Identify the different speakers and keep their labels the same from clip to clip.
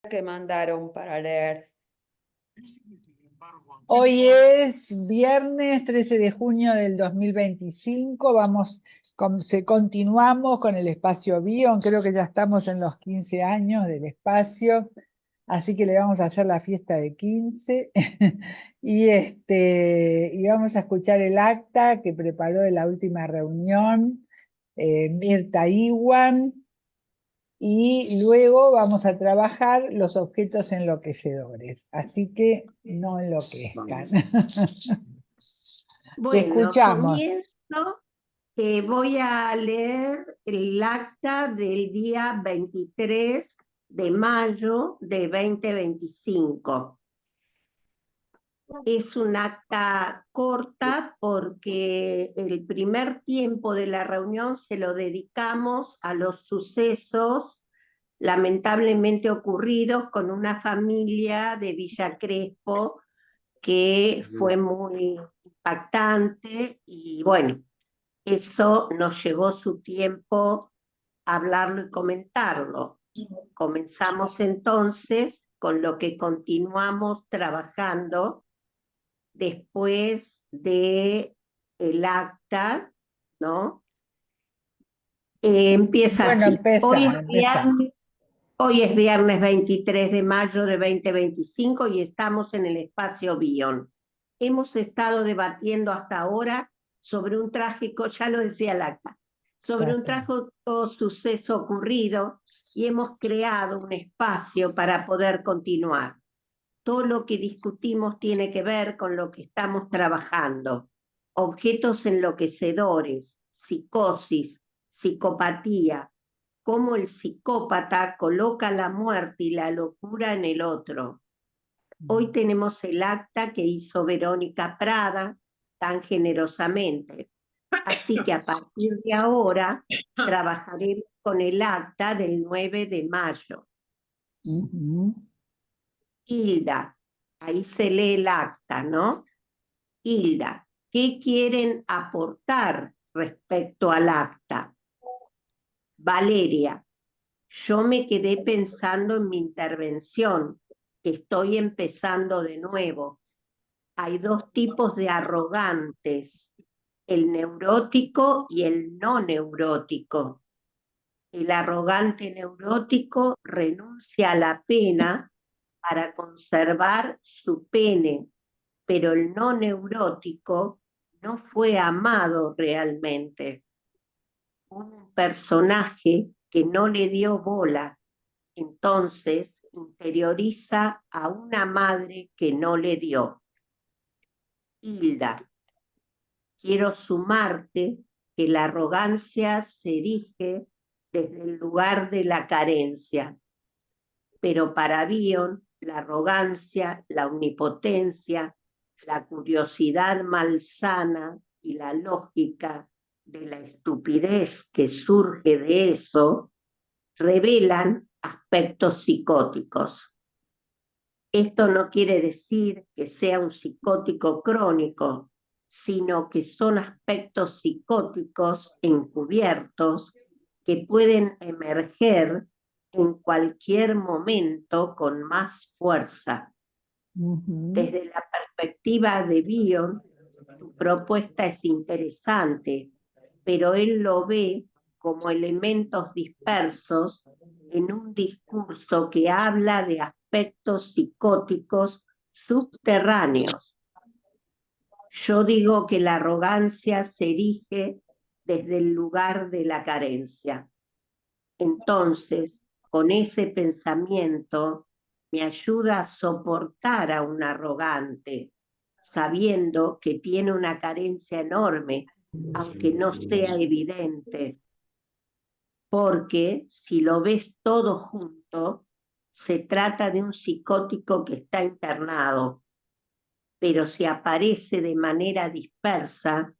Speaker 1: que mandaron para leer.
Speaker 2: Hoy es viernes 13 de junio del 2025. Continuamos con el espacio Bion. Creo que ya estamos en los 15 años del espacio, así que le vamos a hacer la fiesta de 15 y vamos a escuchar el acta que preparó de la última reunión Mirta Iwan. Y luego vamos a trabajar los objetos enloquecedores, así que no enloquezcan. Te
Speaker 3: Bueno,
Speaker 2: escuchamos.
Speaker 3: comienzo. Voy a leer el acta del día 23 de mayo de 2025. Es un acta corta porque el primer tiempo de la reunión se lo dedicamos a los sucesos lamentablemente ocurridos con una familia de Villa Crespo que fue muy impactante y bueno, eso nos llevó su tiempo hablarlo y comentarlo. Comenzamos entonces con lo que continuamos trabajando después de el acta, ¿no? Empieza
Speaker 2: Bueno,
Speaker 3: así.
Speaker 2: empezá.
Speaker 3: Hoy es viernes 23 de mayo de 2025 y estamos en el espacio Bion. Hemos estado debatiendo hasta ahora sobre un trágico, ya lo decía el acta, sobre un trágico suceso ocurrido y hemos creado un espacio para poder continuar. Todo lo que discutimos tiene que ver con lo que estamos trabajando. Objetos enloquecedores, psicosis, psicopatía, cómo el psicópata coloca la muerte y la locura en el otro. Hoy tenemos el acta que hizo Verónica Prada tan generosamente. Así que a partir de ahora trabajaré con el acta del 9 de mayo. Hilda, ahí se lee el acta, ¿no? Hilda, ¿qué quieren aportar respecto al acta? Valeria, yo me quedé pensando en mi intervención, que estoy empezando de nuevo. Hay dos tipos de arrogantes, el neurótico y el no neurótico. El arrogante neurótico renuncia a la pena para conservar su pene, pero el no neurótico no fue amado realmente. Un personaje que no le dio bola, entonces interioriza a una madre que no le dio. Hilda, quiero sumarte que la arrogancia se erige desde el lugar de la carencia, pero para Bion la arrogancia, la omnipotencia, la curiosidad malsana y la lógica de la estupidez que surge de eso revelan aspectos psicóticos. Esto no quiere decir que sea un psicótico crónico, sino que son aspectos psicóticos encubiertos que pueden emerger en cualquier momento con más fuerza. Desde la perspectiva de Bion, tu propuesta es interesante, pero él lo ve como elementos dispersos en un discurso que habla de aspectos psicóticos subterráneos. Yo digo que la arrogancia se erige desde el lugar de la carencia. Entonces, con ese pensamiento, me ayuda a soportar a un arrogante, sabiendo que tiene una carencia enorme, aunque no sea evidente, porque si lo ves todo junto, se trata de un psicótico que está internado, pero si aparece de manera dispersa,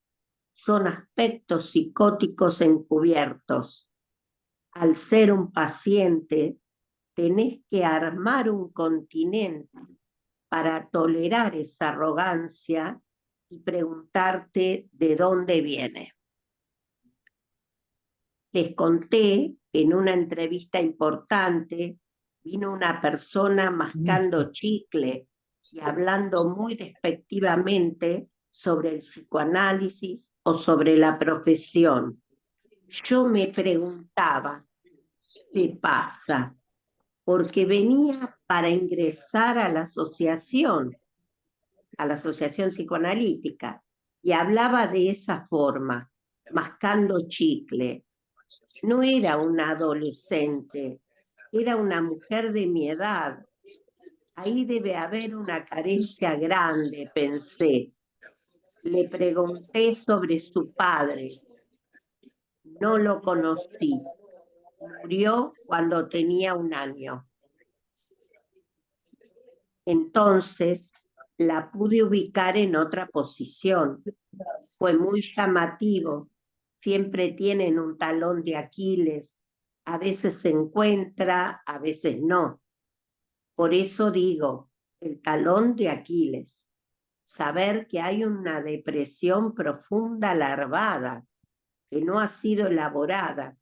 Speaker 3: son aspectos psicóticos encubiertos. Al ser un paciente, tenés que armar un continente para tolerar esa arrogancia y preguntarte de dónde viene. Les conté que en una entrevista importante vino una persona mascando chicle y hablando muy despectivamente sobre el psicoanálisis o sobre la profesión. Yo me preguntaba, ¿qué pasa? Porque venía para ingresar a la asociación psicoanalítica, y hablaba de esa forma, mascando chicle. No era una adolescente, era una mujer de mi edad. Ahí debe haber una carencia grande, pensé. Le pregunté sobre su padre. No lo conocí. Murió cuando tenía 1 año. Entonces la pude ubicar en otra posición. Fue muy llamativo. Siempre tienen un talón de Aquiles. A veces se encuentra, a veces no. Por eso digo, el talón de Aquiles. Saber que hay una depresión profunda larvada, que no ha sido elaborada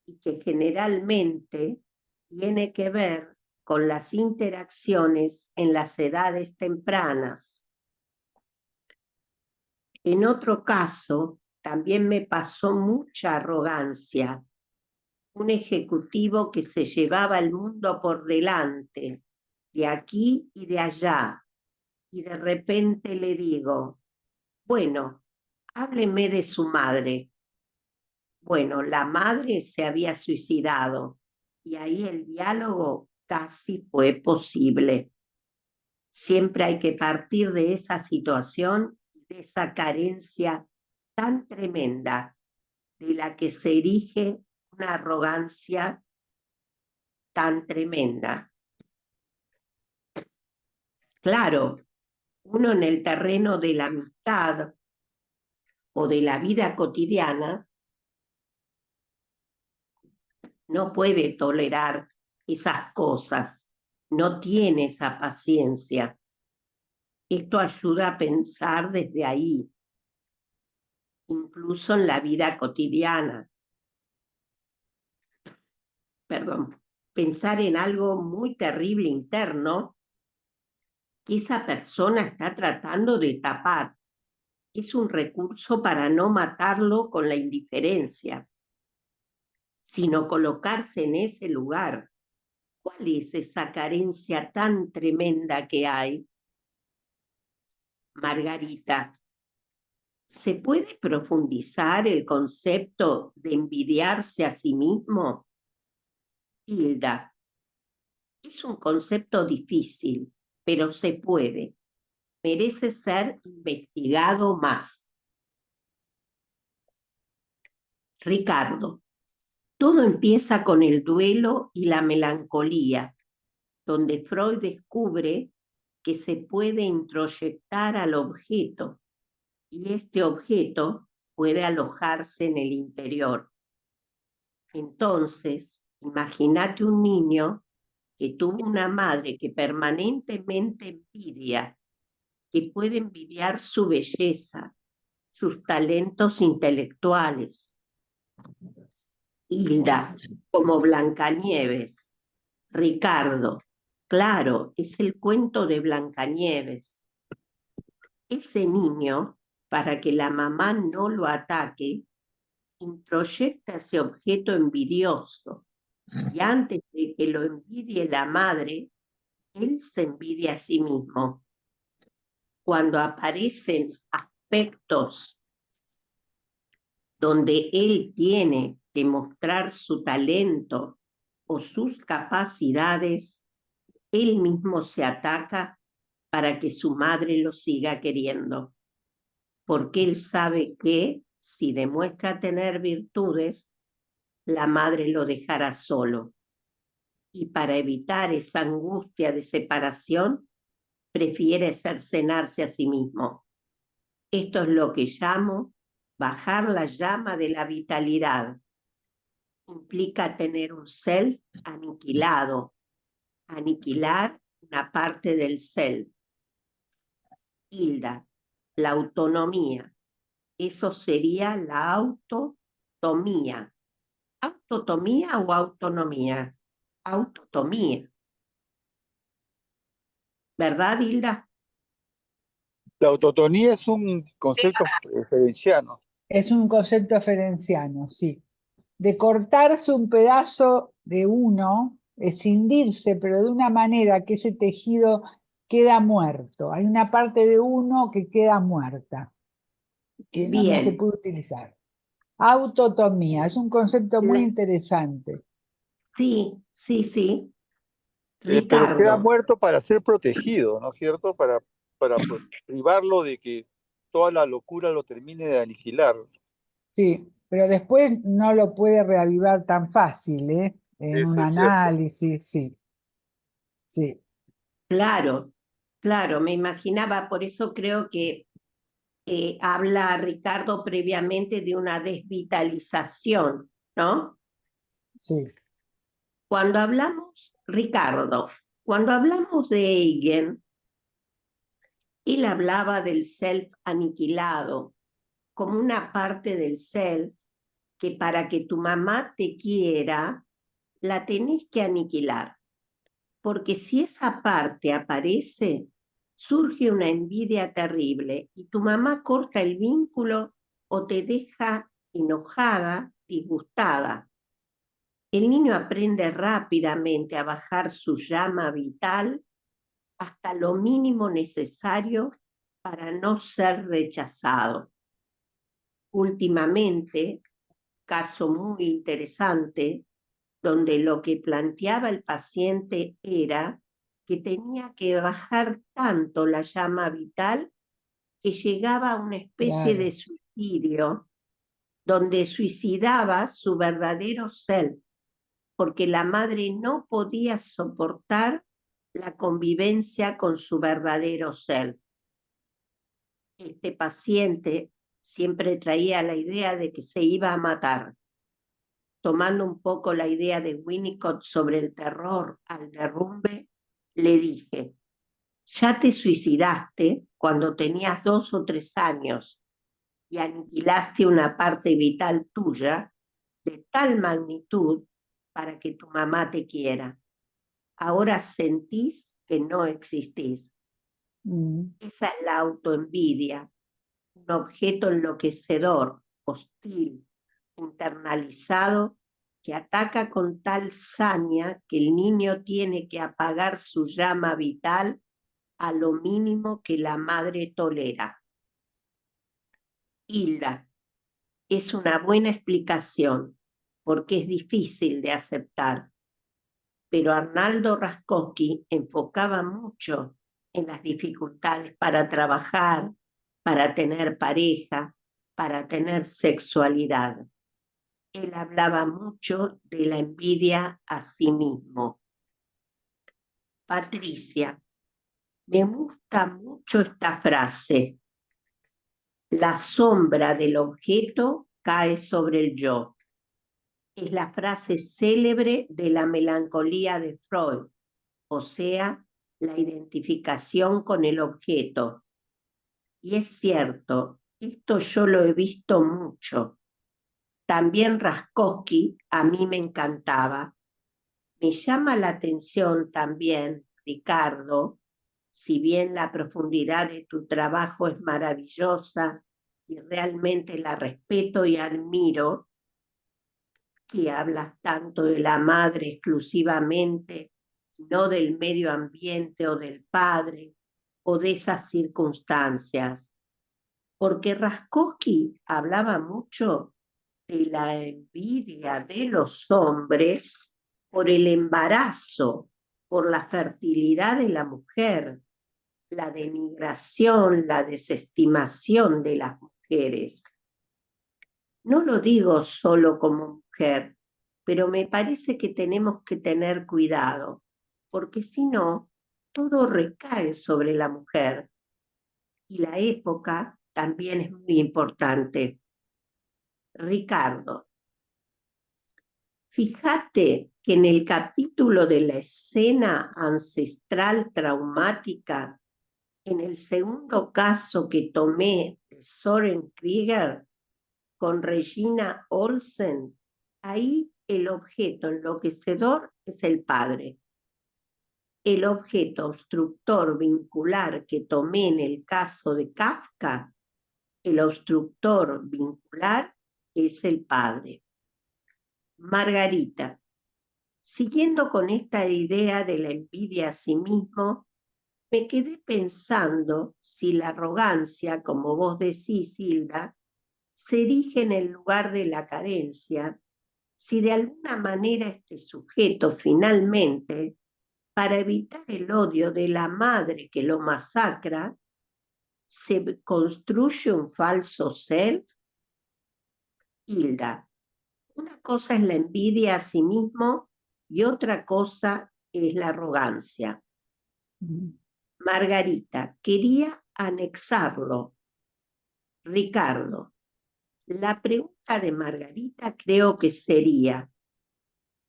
Speaker 3: y que generalmente tiene que ver con las interacciones en las edades tempranas. En otro caso, también me pasó mucha arrogancia. Un ejecutivo que se llevaba el mundo por delante, de aquí y de allá, y de repente le digo, bueno, hábleme de su madre. Bueno, la madre se había suicidado y ahí el diálogo casi fue posible. Siempre hay que partir de esa situación, de esa carencia tan tremenda de la que se erige una arrogancia tan tremenda. Claro, uno en el terreno de la amistad o de la vida cotidiana no puede tolerar esas cosas, no tiene esa paciencia. Esto ayuda a pensar desde ahí, incluso en la vida cotidiana. Perdón, pensar en algo muy terrible interno que esa persona está tratando de tapar. Es un recurso para no matarlo con la indiferencia, sino colocarse en ese lugar. ¿Cuál es esa carencia tan tremenda que hay? Margarita, ¿se puede profundizar el concepto de envidiarse a sí mismo? Hilda, es un concepto difícil, pero se puede. Merece ser investigado más. Ricardo, todo empieza con el duelo y la melancolía, donde Freud descubre que se puede introyectar al objeto y este objeto puede alojarse en el interior. Entonces, imagínate un niño que tuvo una madre que permanentemente envidia, que puede envidiar su belleza, sus talentos intelectuales. Hilda, como Blancanieves. Ricardo, claro, es el cuento de Blancanieves. Ese niño, para que la mamá no lo ataque, introyecta ese objeto envidioso y antes de que lo envidie la madre, él se envidia a sí mismo. Cuando aparecen aspectos donde él tiene que mostrar su talento o sus capacidades, él mismo se ataca para que su madre lo siga queriendo, porque él sabe que si demuestra tener virtudes, la madre lo dejará solo. Y para evitar esa angustia de separación, prefiere cercenarse a sí mismo. Esto es lo que llamo bajar la llama de la vitalidad. Implica tener un self aniquilado, aniquilar una parte del self. Hilda, la autonomía. Eso sería la autotomía. ¿Autotomía o autonomía? Autotomía. ¿verdad, Hilda?
Speaker 4: La autotonía es un concepto ferenciano.
Speaker 2: Es un concepto ferenciano, sí. De cortarse un pedazo de uno, escindirse, pero de una manera que ese tejido queda muerto. Hay una parte de uno que queda muerta, que no se
Speaker 3: Bien,
Speaker 2: puede utilizar. Autotomía, es un concepto muy
Speaker 3: la-
Speaker 2: interesante.
Speaker 3: sí, sí, sí.
Speaker 4: Pero queda
Speaker 3: Ricardo,
Speaker 4: muerto para ser protegido, ¿no es cierto? Para privarlo de que toda la locura lo termine de aniquilar.
Speaker 2: Sí, pero después no lo puede reavivar tan fácil, ¿eh? En un
Speaker 4: Eso es cierto.
Speaker 2: análisis, sí, sí,
Speaker 3: claro, claro, me imaginaba, por eso creo que habla Ricardo previamente de una desvitalización, ¿no?
Speaker 2: sí,
Speaker 3: Cuando hablamos, Ricardo, cuando hablamos de Eigen, él hablaba del self aniquilado como una parte del self que para que tu mamá te quiera, la tenés que aniquilar. Porque si esa parte aparece, surge una envidia terrible y tu mamá corta el vínculo o te deja enojada, disgustada. El niño aprende rápidamente a bajar su llama vital hasta lo mínimo necesario para no ser rechazado. Últimamente, caso muy interesante, donde lo que planteaba el paciente era que tenía que bajar tanto la llama vital que llegaba a una especie de
Speaker 2: claro.
Speaker 3: suicidio, donde suicidaba su verdadero ser, porque la madre no podía soportar la convivencia con su verdadero ser. Este paciente siempre traía la idea de que se iba a matar, tomando un poco la idea de Winnicott sobre el terror al derrumbe, le dije, ya te suicidaste cuando tenías 2 o 3 años y aniquilaste una parte vital tuya de tal magnitud para que tu mamá te quiera. Ahora sentís que no existís.
Speaker 2: Mm,
Speaker 3: Esa es la autoenvidia, un objeto enloquecedor, hostil, internalizado, que ataca con tal saña que el niño tiene que apagar su llama vital a lo mínimo que la madre tolera. Hilda, es una buena explicación, porque es difícil de aceptar, pero Arnaldo Raskowski enfocaba mucho en las dificultades para trabajar, para tener pareja, para tener sexualidad. Él hablaba mucho de la envidia a sí mismo. Patricia, me gusta mucho esta frase. La sombra del objeto cae sobre el yo. Es la frase célebre de la melancolía de Freud, o sea, la identificación con el objeto. Y es cierto, esto yo lo he visto mucho. También Raskowski a mí me encantaba. Me llama la atención también, Ricardo, si bien la profundidad de tu trabajo es maravillosa y realmente la respeto y admiro, que hablas tanto de la madre exclusivamente, no del medio ambiente o del padre o de esas circunstancias, porque Raskowski hablaba mucho de la envidia de los hombres por el embarazo, por la fertilidad de la mujer, la denigración, la desestimación de las mujeres. No lo digo solo como mujer, pero me parece que tenemos que tener cuidado, porque si no, todo recae sobre la mujer. Y la época también es muy importante. Ricardo, fíjate que en el capítulo de la escena ancestral traumática, en el segundo caso que tomé de Soren Krieger con Regina Olsen, ahí el objeto enloquecedor es el padre. el objeto obstructor vincular que tomé en el caso de Kafka, el obstructor vincular es el padre. Margarita, siguiendo con esta idea de la envidia a sí mismo, me quedé pensando si la arrogancia, como vos decís, Hilda, se erige en el lugar de la carencia, si de alguna manera este sujeto finalmente, para evitar el odio de la madre que lo masacra, se construye un falso self. Hilda, una cosa es la envidia a sí mismo y otra cosa es la arrogancia. Margarita, quería anexarlo. Ricardo, la pregunta de Margarita creo que sería,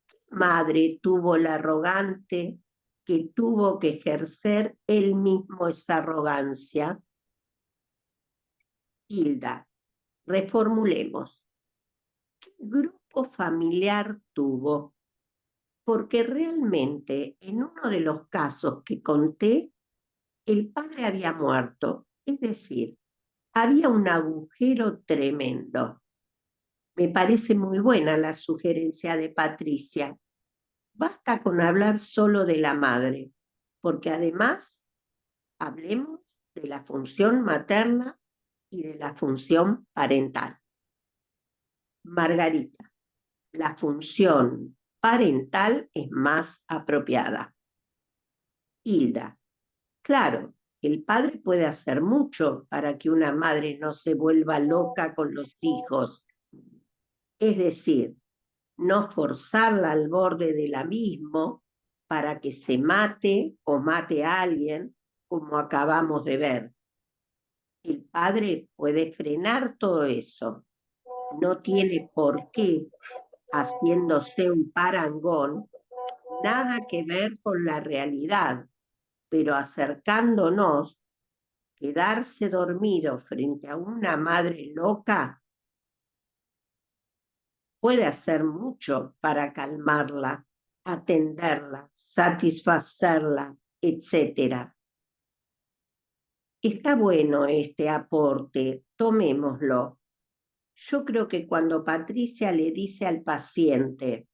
Speaker 3: ¿qué madre tuvo la arrogante que tuvo que ejercer él mismo esa arrogancia? Hilda, reformulemos. ¿Qué grupo familiar tuvo? Porque realmente en uno de los casos que conté, el padre había muerto, es decir, había un agujero tremendo. Me parece muy buena la sugerencia de Patricia. Basta con hablar solo de la madre, porque además hablemos de la función materna y de la función parental. Margarita, la función parental es más apropiada. Hilda, claro, el padre puede hacer mucho para que una madre no se vuelva loca con los hijos. Es decir, no forzarla al borde del abismo para que se mate o mate a alguien, como acabamos de ver. El padre puede frenar todo eso. No tiene por qué, haciéndose un parangón, nada que ver con la realidad, pero acercándonos, quedarse dormido frente a una madre loca puede hacer mucho para calmarla, atenderla, satisfacerla, etc. Está bueno este aporte, tomémoslo. Yo creo que cuando Patricia le dice al paciente,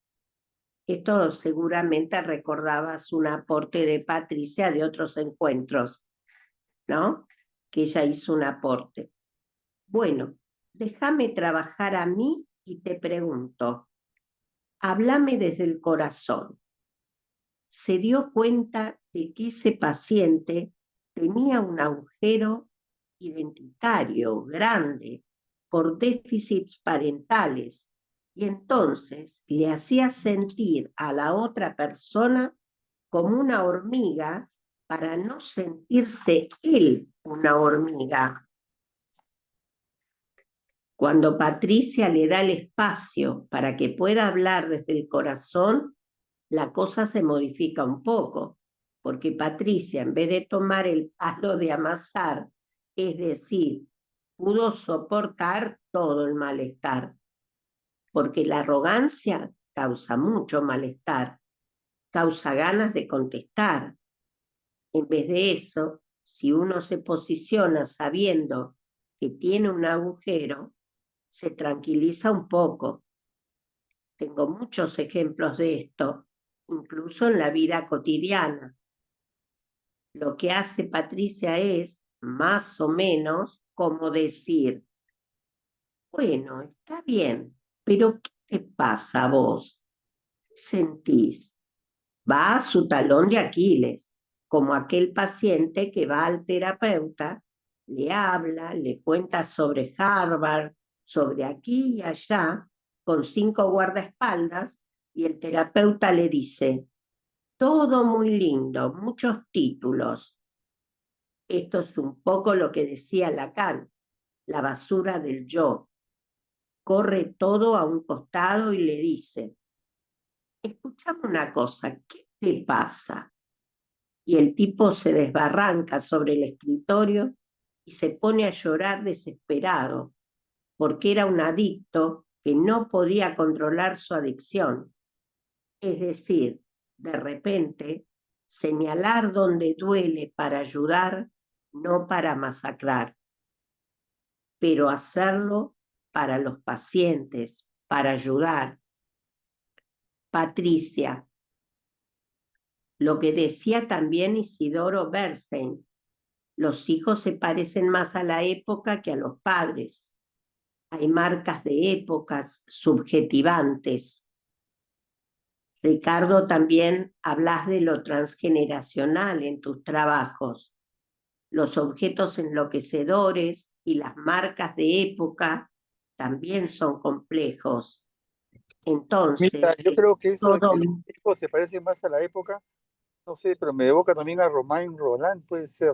Speaker 3: esto seguramente recordabas un aporte de Patricia de otros encuentros, ¿no? Que ella hizo un aporte. Bueno, déjame trabajar a mí y te pregunto, háblame desde el corazón. Se dio cuenta de que ese paciente tenía un agujero identitario grande por déficits parentales y entonces le hacía sentir a la otra persona como una hormiga para no sentirse él una hormiga. Cuando Patricia le da el espacio para que pueda hablar desde el corazón, la cosa se modifica un poco, porque Patricia, en vez de tomar el palo de amasar, es decir, pudo soportar todo el malestar, porque la arrogancia causa mucho malestar, causa ganas de contestar. En vez de eso, si uno se posiciona sabiendo que tiene un agujero, se tranquiliza un poco. Tengo muchos ejemplos de esto, incluso en la vida cotidiana. Lo que hace Patricia es, más o menos, como decir, bueno, está bien, pero ¿qué te pasa a vos? ¿Qué sentís? Va a su talón de Aquiles, como aquel paciente que va al terapeuta, le habla, le cuenta sobre Harvard, sobre aquí y allá, con 5 guardaespaldas, y el terapeuta le dice, todo muy lindo, muchos títulos. Esto es un poco lo que decía Lacan, la basura del yo. Corre todo a un costado y le dice, escúchame una cosa, ¿qué te pasa? Y el tipo se desbarranca sobre el escritorio y se pone a llorar desesperado, porque era un adicto que no podía controlar su adicción. Es decir, de repente señalar donde duele para ayudar, no para masacrar, pero hacerlo para los pacientes, para ayudar. Patricia, lo que decía también Isidoro Bernstein, los hijos se parecen más a la época que a los padres. Hay marcas de épocas subjetivantes. Ricardo, también hablas de lo transgeneracional en tus trabajos. Los objetos enloquecedores y las marcas de época también son complejos. Entonces,
Speaker 4: Mira, yo creo que eso de
Speaker 3: todo
Speaker 4: que los hijos se parecen más a la época, no sé, pero me evoca también a Romain Roland, puede ser.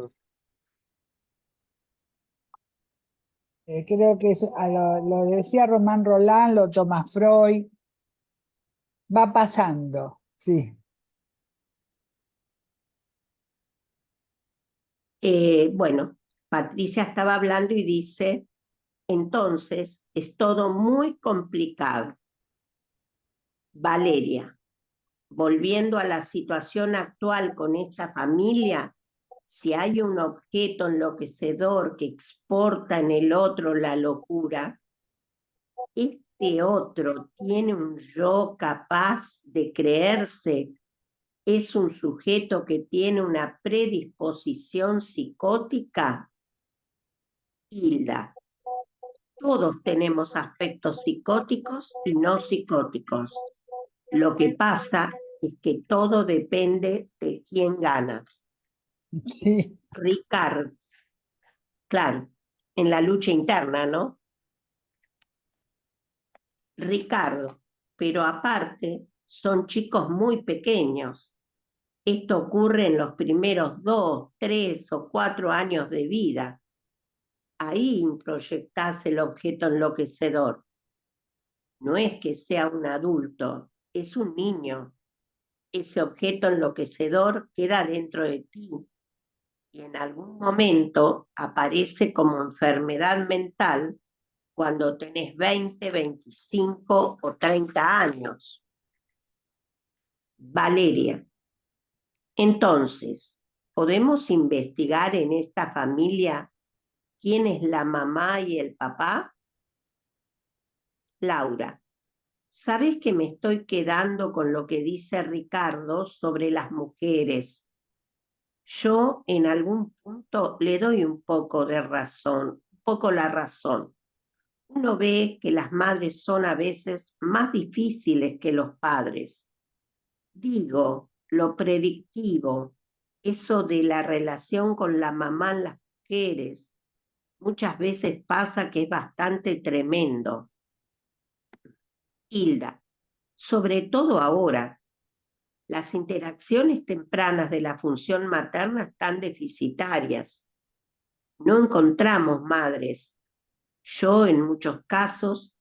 Speaker 2: Creo que eso, lo decía Román Roland, lo toma Freud, va pasando, sí.
Speaker 3: bueno, Patricia estaba hablando y dice, entonces es todo muy complicado. Valeria, volviendo a la situación actual con esta familia, si hay un objeto enloquecedor que exporta en el otro la locura, este otro tiene un yo capaz de creerse, es un sujeto que tiene una predisposición psicótica. Hilda, todos tenemos aspectos psicóticos y no psicóticos. Lo que pasa es que todo depende de quién gana.
Speaker 2: Sí,
Speaker 3: Ricardo, claro, en la lucha interna, ¿no? Ricardo, pero aparte son chicos muy pequeños. Esto ocurre en los primeros 2, 3 o 4 años de vida. Ahí introyectás el objeto enloquecedor. No es que sea un adulto, es un niño. Ese objeto enloquecedor queda dentro de ti y en algún momento aparece como enfermedad mental cuando tenés 20, 25 o 30 años. Valeria, entonces, ¿podemos investigar en esta familia quién es la mamá y el papá? Laura, ¿sabes que me estoy quedando con lo que dice Ricardo sobre las mujeres? Yo en algún punto le doy un poco de razón, un poco la razón. Uno ve que las madres son a veces más difíciles que los padres. Digo, lo predictivo, eso de la relación con la mamá en las mujeres, muchas veces pasa que es bastante tremendo. Hilda, sobre todo ahora, las interacciones tempranas de la función materna están deficitarias. No encontramos madres. Yo, en muchos casos,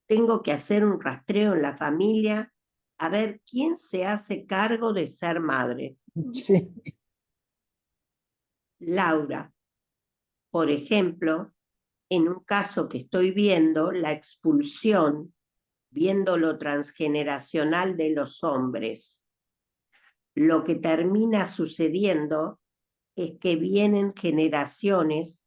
Speaker 3: tengo que hacer un rastreo en la familia a ver quién se hace cargo de ser madre.
Speaker 2: sí.
Speaker 3: Laura, por ejemplo, en un caso que estoy viendo, la expulsión, viendo lo transgeneracional de los hombres. Lo que termina sucediendo es que vienen generaciones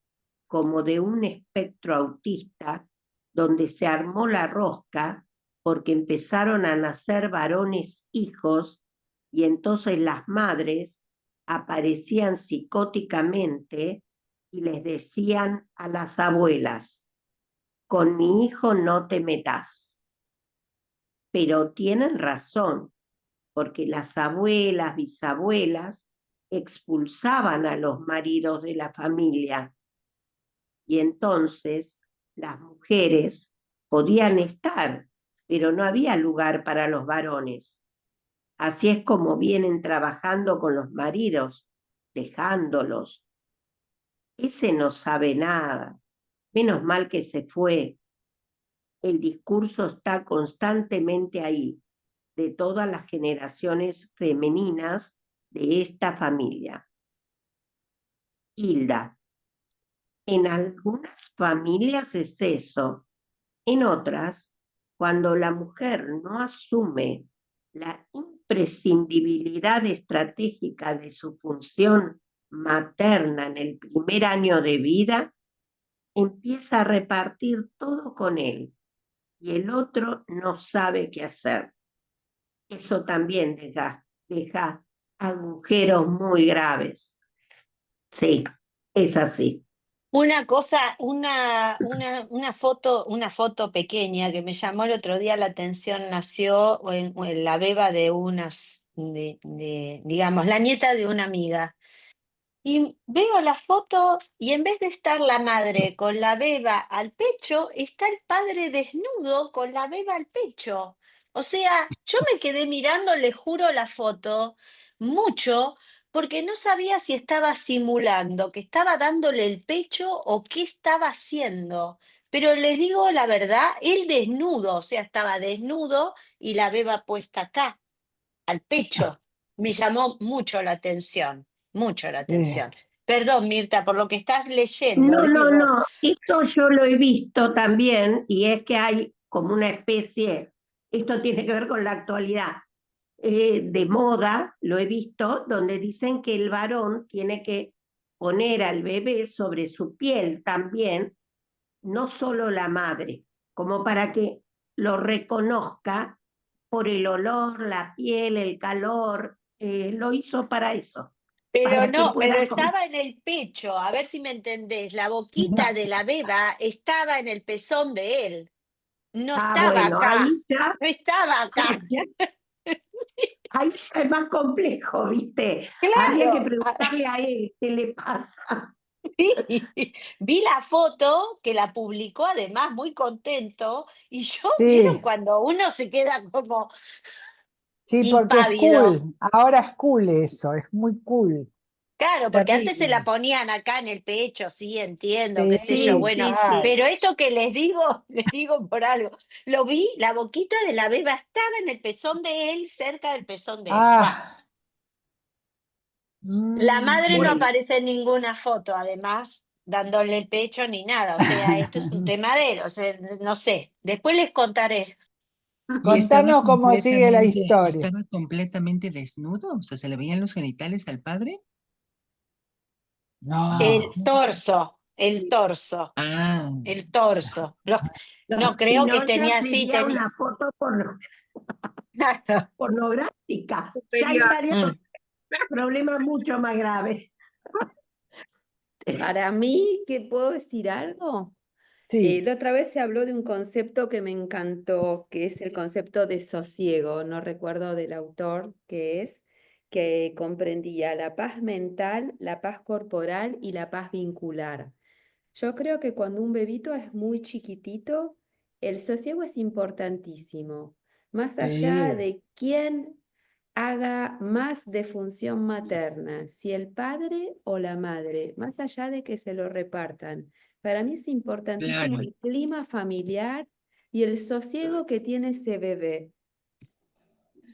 Speaker 3: como de un espectro autista donde se armó la rosca porque empezaron a nacer varones hijos y entonces las madres aparecían psicóticamente y les decían a las abuelas, con mi hijo no te metas. Pero tienen razón, porque las abuelas, bisabuelas, expulsaban a los maridos de la familia y entonces las mujeres podían estar, pero no había lugar para los varones. Así es como vienen trabajando con los maridos, dejándolos. Ese no sabe nada, menos mal que se fue. El discurso está constantemente ahí, de todas las generaciones femeninas de esta familia. Hilda, en algunas familias es eso, en otras, cuando la mujer no asume la prescindibilidad estratégica de su función materna en el primer año de vida, empieza a repartir todo con él y el otro no sabe qué hacer. Eso también deja agujeros muy graves. Sí, es así.
Speaker 5: Una cosa, una foto pequeña que me llamó el otro día la atención, nació en la beba de digamos, la nieta de una amiga. Y veo la foto y en vez de estar la madre con la beba al pecho, está el padre desnudo con la beba al pecho. O sea, yo me quedé mirando, le juro, la foto mucho porque no sabía si estaba simulando, que estaba dándole el pecho o qué estaba haciendo. Pero les digo la verdad, él desnudo, o sea, estaba desnudo y la beba puesta acá, al pecho. Me llamó mucho la
Speaker 2: Eh,
Speaker 5: atención. Perdón, Mirta, por lo que estás leyendo,
Speaker 3: No, no,
Speaker 5: digo.
Speaker 3: no, esto yo lo he visto también y es que hay como una especie, esto tiene que ver con la actualidad, de moda, lo he visto, donde dicen que el varón tiene que poner al bebé sobre su piel también, no solo la madre, como para que lo reconozca por el olor, la piel, el calor, lo hizo para eso,
Speaker 5: Pero
Speaker 3: para que
Speaker 5: no, pero
Speaker 3: pueda comer.
Speaker 5: estaba en el pecho, a ver si me entendés. La boquita de la beba estaba en el pezón de él. No
Speaker 3: Ah,
Speaker 5: estaba
Speaker 3: bueno, ahí
Speaker 5: acá,
Speaker 3: ya,
Speaker 5: no estaba acá.
Speaker 3: ahí ya es más complejo, ¿viste? Habría que
Speaker 5: Claro.
Speaker 3: preguntarle a él qué le pasa.
Speaker 5: Sí, vi la foto que la publicó además muy contento y yo, ¿vieron
Speaker 2: sí,
Speaker 5: cuando uno se queda como
Speaker 2: sí, porque es
Speaker 5: impávido?
Speaker 2: cool, ahora es cool eso, es muy cool,
Speaker 5: Claro, porque antes se la
Speaker 2: terrible.
Speaker 5: ponían acá en el pecho, sí, entiendo, qué sé yo,
Speaker 3: Sí,
Speaker 2: Sí,
Speaker 5: bueno,
Speaker 3: sí, sí.
Speaker 2: claro.
Speaker 5: pero esto que les digo, les digo por algo, lo vi, la boquita de la beba estaba en el pezón de él, cerca del pezón de él. Bueno,
Speaker 2: Ah,
Speaker 5: la madre no
Speaker 3: Bueno,
Speaker 5: aparece en ninguna foto, además, dándole el pecho ni nada, o sea, esto es un tema de él, o sea, no sé, después les contaré.
Speaker 6: Y
Speaker 2: contanos cómo sigue la historia.
Speaker 6: estaba completamente desnudo, o sea, ¿se le veían los genitales al padre?
Speaker 2: No,
Speaker 5: El torso,
Speaker 6: Ah,
Speaker 5: el torso.
Speaker 3: no,
Speaker 5: No,
Speaker 3: si
Speaker 5: creo que
Speaker 3: no ya
Speaker 5: tenía así,
Speaker 3: sería una foto
Speaker 5: claro.
Speaker 3: pornográfica, ya
Speaker 1: Superior.
Speaker 3: estaría con problemas mucho más graves.
Speaker 1: Para mí, ¿qué puedo decir algo?
Speaker 2: sí,
Speaker 1: La otra vez se habló de un concepto que me encantó, que es el concepto de sosiego, no recuerdo del autor, que comprendía la paz mental, la paz corporal y la paz vincular. Yo creo que cuando un bebito es muy chiquitito, el sosiego es importantísimo, más allá
Speaker 2: sí,
Speaker 1: de quién haga más de función materna, si el padre o la madre, más allá de que se lo repartan. Para mí es
Speaker 6: claro.
Speaker 1: importantísimo el clima familiar y el sosiego que tiene ese bebé.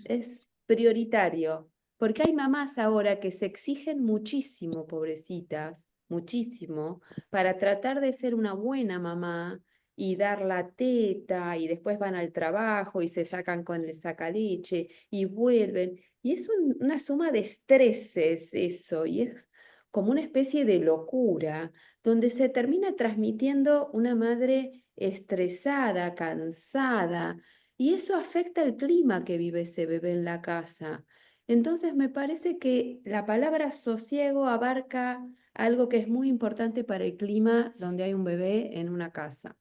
Speaker 1: Es prioritario, porque hay mamás ahora que se exigen muchísimo, pobrecitas, muchísimo, para tratar de ser una buena mamá y dar la teta y después van al trabajo y se sacan con el sacaleche y vuelven. Y es una suma de estreses eso, y es como una especie de locura, donde se termina transmitiendo una madre estresada, cansada, y eso afecta el clima que vive ese bebé en la casa. Entonces me parece que la palabra sosiego abarca algo que es muy importante para el clima donde hay un bebé en una casa.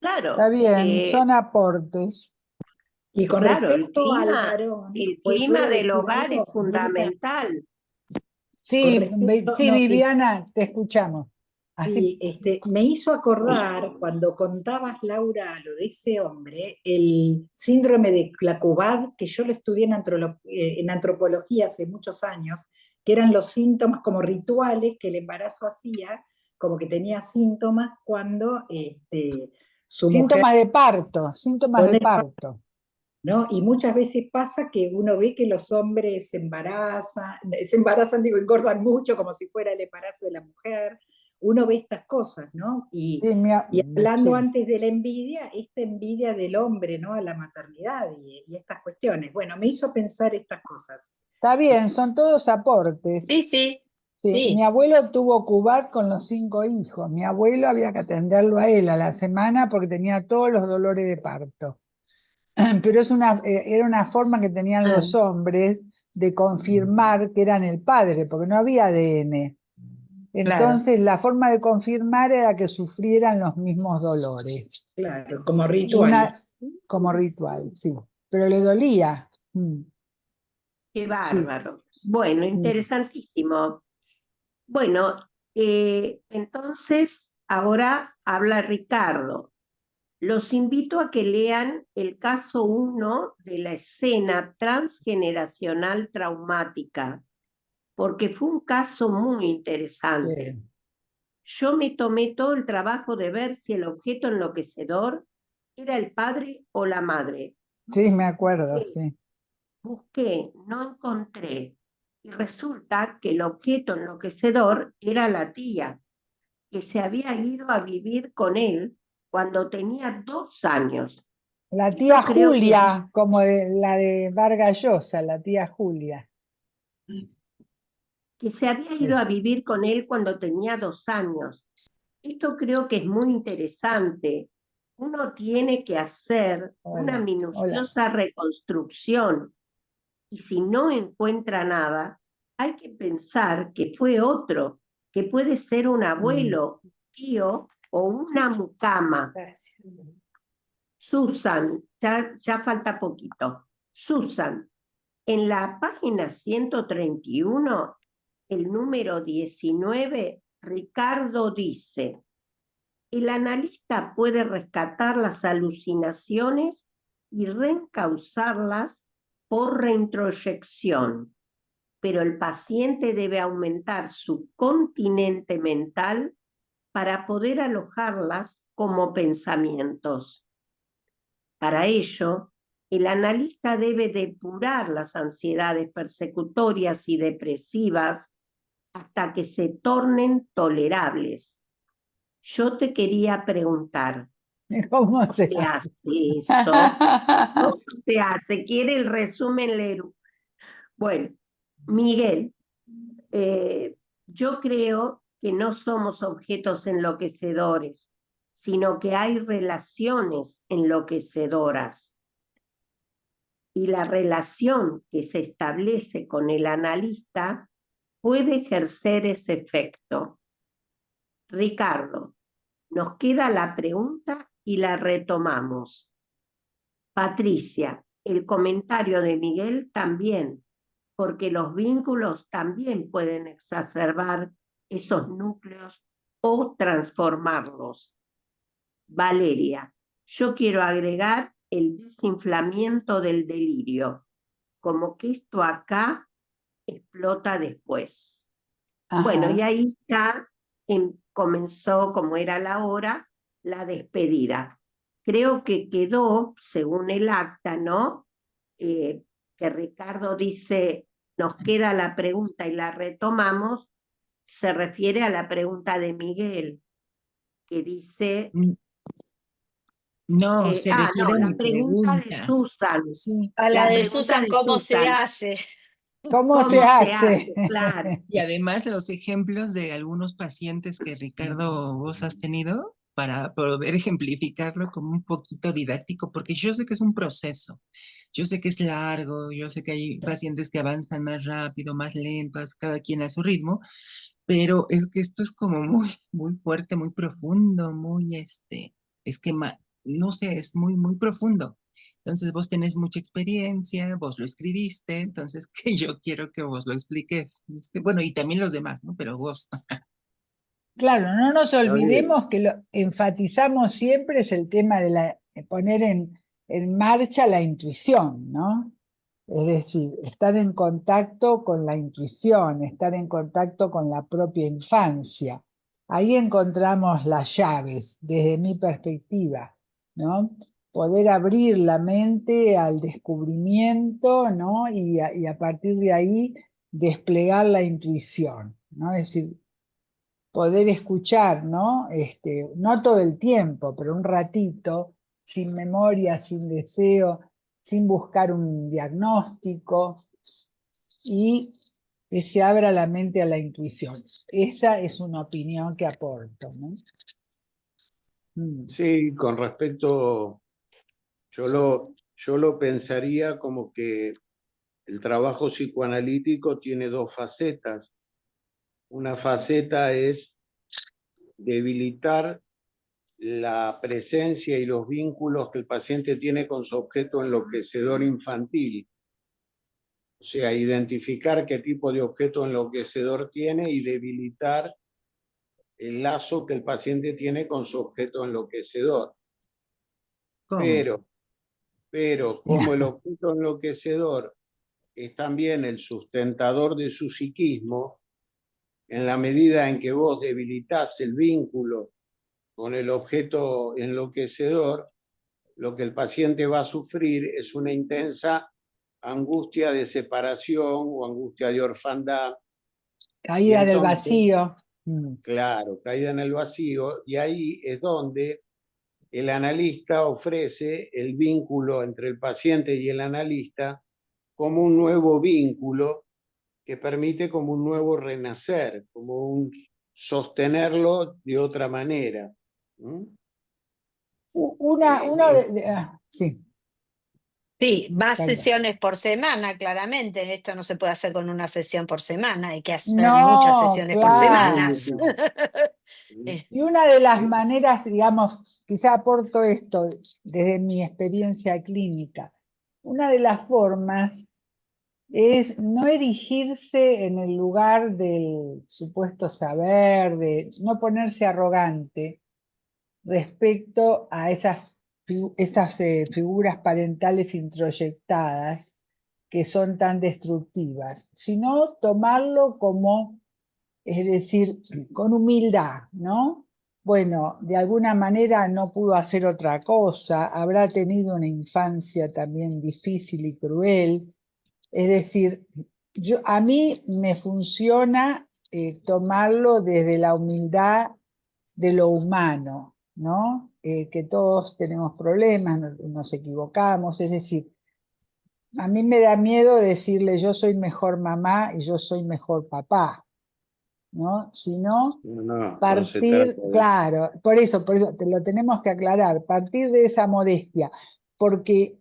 Speaker 2: está
Speaker 3: Claro,
Speaker 2: bien, son aportes.
Speaker 7: Y con
Speaker 3: claro,
Speaker 7: respecto al varón,
Speaker 3: el clima
Speaker 7: ¿puedo
Speaker 3: del
Speaker 7: decir
Speaker 3: hogar es
Speaker 7: algo, Mirta?
Speaker 3: fundamental.
Speaker 7: Con
Speaker 2: Sí,
Speaker 7: respecto,
Speaker 2: sí,
Speaker 7: no, que
Speaker 2: Viviana, te escuchamos. Así,
Speaker 7: y, me hizo acordar cuando contabas, Laura, lo de ese hombre, el síndrome de Clacuvad, que yo lo estudié en antropología hace muchos años, que eran los síntomas como rituales que el embarazo hacía, como que tenía síntomas cuando su mujer
Speaker 2: síntomas de
Speaker 7: pone,
Speaker 2: parto.
Speaker 7: ¿no? Y muchas veces pasa que uno ve que los hombres se embarazan, digo, engordan mucho como si fuera el embarazo de la mujer, uno ve estas cosas, ¿no?
Speaker 2: Sí,
Speaker 7: Y hablando
Speaker 2: sí.
Speaker 7: antes de la envidia, esta envidia del hombre, ¿no? A la maternidad y estas cuestiones. Bueno, me hizo pensar estas cosas.
Speaker 2: Está bien, son todos aportes.
Speaker 5: Sí, sí,
Speaker 2: Sí, mi
Speaker 5: sí.
Speaker 2: abuelo tuvo Cubat con los 5 hijos. Mi abuelo había que atenderlo a él a la semana porque tenía todos los dolores de parto. Pero era una forma que tenían
Speaker 5: Ah,
Speaker 2: los hombres de confirmar que eran el padre, porque no había ADN.
Speaker 5: claro.
Speaker 2: Entonces, la forma de confirmar era que sufrieran los mismos dolores.
Speaker 7: Claro, como
Speaker 2: Y
Speaker 7: ritual.
Speaker 2: como ritual, sí. Pero le dolía.
Speaker 3: Qué
Speaker 2: Sí,
Speaker 3: bárbaro. Bueno,
Speaker 2: sí.
Speaker 3: interesantísimo. Bueno, entonces ahora habla Ricardo. Los invito a que lean el caso 1 de la escena transgeneracional traumática, porque fue un caso muy interesante.
Speaker 2: Sí,
Speaker 3: Yo me tomé todo el trabajo de ver si el objeto enloquecedor era el padre o la madre.
Speaker 2: sí, me acuerdo,
Speaker 3: Busqué,
Speaker 2: sí.
Speaker 3: busqué, no encontré. Y resulta que el objeto enloquecedor era la tía, que se había ido a vivir con él cuando tenía 2 años.
Speaker 2: La tía
Speaker 3: Esto creo
Speaker 2: Julia, como la de Vargas Llosa, la tía Julia.
Speaker 3: que se había ido
Speaker 2: Sí.
Speaker 3: a vivir con él cuando tenía 2 años. Esto creo que es muy interesante. Uno tiene que hacer una
Speaker 2: Hola, hola.
Speaker 3: minuciosa reconstrucción y si no encuentra nada, hay que pensar que fue otro, que puede ser un
Speaker 2: Mm.
Speaker 3: abuelo, un tío o una mucama.
Speaker 1: Gracias.
Speaker 3: Susan, ya falta poquito. Susan, en la página 131, el número 19, Ricardo dice, el analista puede rescatar las alucinaciones y reencauzarlas por reintroyección, pero el paciente debe aumentar su continente mental para poder alojarlas como pensamientos. Para ello, el analista debe depurar las ansiedades persecutorias y depresivas hasta que se tornen tolerables. Yo te quería preguntar,
Speaker 2: ¿Cómo
Speaker 3: ¿cómo
Speaker 2: se
Speaker 3: se
Speaker 2: hace?
Speaker 3: hace esto? ¿Cómo se hace? ¿Quiere el resumen, Leru? Bueno, Miguel, yo creo que no somos objetos enloquecedores, sino que hay relaciones enloquecedoras. Y la relación que se establece con el analista puede ejercer ese efecto. Ricardo, nos queda la pregunta y la retomamos. Patricia, el comentario de Miguel también, porque los vínculos también pueden exacerbar esos núcleos o transformarlos. Valeria, yo quiero agregar el desinflamiento del delirio, como que esto acá explota después. Bueno, y
Speaker 2: Ajá.
Speaker 3: ahí ya comenzó, como era la hora, la despedida. Creo que quedó, según el acta, ¿no? Que Ricardo dice, nos queda la pregunta y la retomamos, se refiere a la pregunta de Miguel, que dice,
Speaker 6: Mm, No, se refiere
Speaker 3: no,
Speaker 6: a
Speaker 3: la
Speaker 6: mi
Speaker 3: pregunta de
Speaker 6: pregunta.
Speaker 3: Susan,
Speaker 6: Sí.
Speaker 5: A la
Speaker 3: la
Speaker 5: de
Speaker 3: pregunta
Speaker 5: Susan,
Speaker 3: de
Speaker 5: ¿cómo se
Speaker 3: Susan,
Speaker 5: hace?
Speaker 2: ¿Cómo se
Speaker 3: ¿cómo se
Speaker 2: hace?
Speaker 3: hace? Claro.
Speaker 6: Y además los ejemplos de algunos pacientes que Ricardo vos has tenido para poder ejemplificarlo como un poquito didáctico, porque yo sé que es un proceso, yo sé que es largo, yo sé que hay pacientes que avanzan más rápido, más lentos, cada quien a su ritmo, pero es que esto es como muy, muy fuerte, muy profundo, muy esquema, no sé, es muy, muy profundo. Entonces vos tenés mucha experiencia, vos lo escribiste, entonces que yo quiero que vos lo expliques. Bueno, y también los demás, ¿no? Pero vos.
Speaker 2: Claro, no nos
Speaker 4: Está bien.
Speaker 2: olvidemos que lo enfatizamos siempre es el tema de poner en marcha la intuición, ¿no? Es decir, estar en contacto con la intuición, estar en contacto con la propia infancia. Ahí encontramos las llaves, desde mi perspectiva, ¿no? Poder abrir la mente al descubrimiento, ¿no? Y a partir de ahí desplegar la intuición, ¿no? Es decir, poder escuchar, ¿no? No todo el tiempo, pero un ratito, sin memoria, sin deseo, sin buscar un diagnóstico, y que se abra la mente a la intuición. Esa es una opinión que aporto, ¿no?
Speaker 8: Sí, con respecto, yo lo pensaría como que el trabajo psicoanalítico tiene dos facetas. Una faceta es debilitar la presencia y los vínculos que el paciente tiene con su objeto enloquecedor infantil. O sea, identificar qué tipo de objeto enloquecedor tiene y debilitar el lazo que el paciente tiene con su objeto enloquecedor.
Speaker 6: ¿Cómo?
Speaker 8: Pero como el objeto enloquecedor es también el sustentador de su psiquismo, en la medida en que vos debilitas el vínculo con el objeto enloquecedor, lo que el paciente va a sufrir es una intensa angustia de separación o angustia de orfandad.
Speaker 2: Caída en el
Speaker 8: entonces,
Speaker 2: vacío.
Speaker 8: claro, caída en el vacío, y ahí es donde el analista ofrece el vínculo entre el paciente y el analista como un nuevo vínculo que permite como un nuevo renacer, como un sostenerlo de otra manera. ¿Mm?
Speaker 2: Sí,
Speaker 5: Sí, más
Speaker 2: perdón.
Speaker 5: sesiones por semana, claramente. Esto no se puede hacer con una sesión por semana, hay que hacer muchas
Speaker 2: No,
Speaker 5: sesiones por
Speaker 8: Es muy
Speaker 5: semanas.
Speaker 2: claro.
Speaker 8: difícil.
Speaker 2: Y una de las maneras, digamos, quizá aporto esto desde mi experiencia clínica, una de las formas es no erigirse en el lugar del supuesto saber, de no ponerse arrogante respecto a esas figuras parentales introyectadas que son tan destructivas, sino tomarlo como, es decir, con humildad, ¿no? Bueno, de alguna manera no pudo hacer otra cosa, habrá tenido una infancia también difícil y cruel. Es decir, a mí me funciona tomarlo desde la humildad de lo humano, ¿no? Que todos tenemos problemas, nos equivocamos, es decir, a mí me da miedo decirle yo soy mejor mamá y yo soy mejor papá, ¿no? Sino
Speaker 8: No se trata
Speaker 2: partir,
Speaker 8: de...
Speaker 2: claro, por eso te lo tenemos que aclarar, partir de esa modestia, porque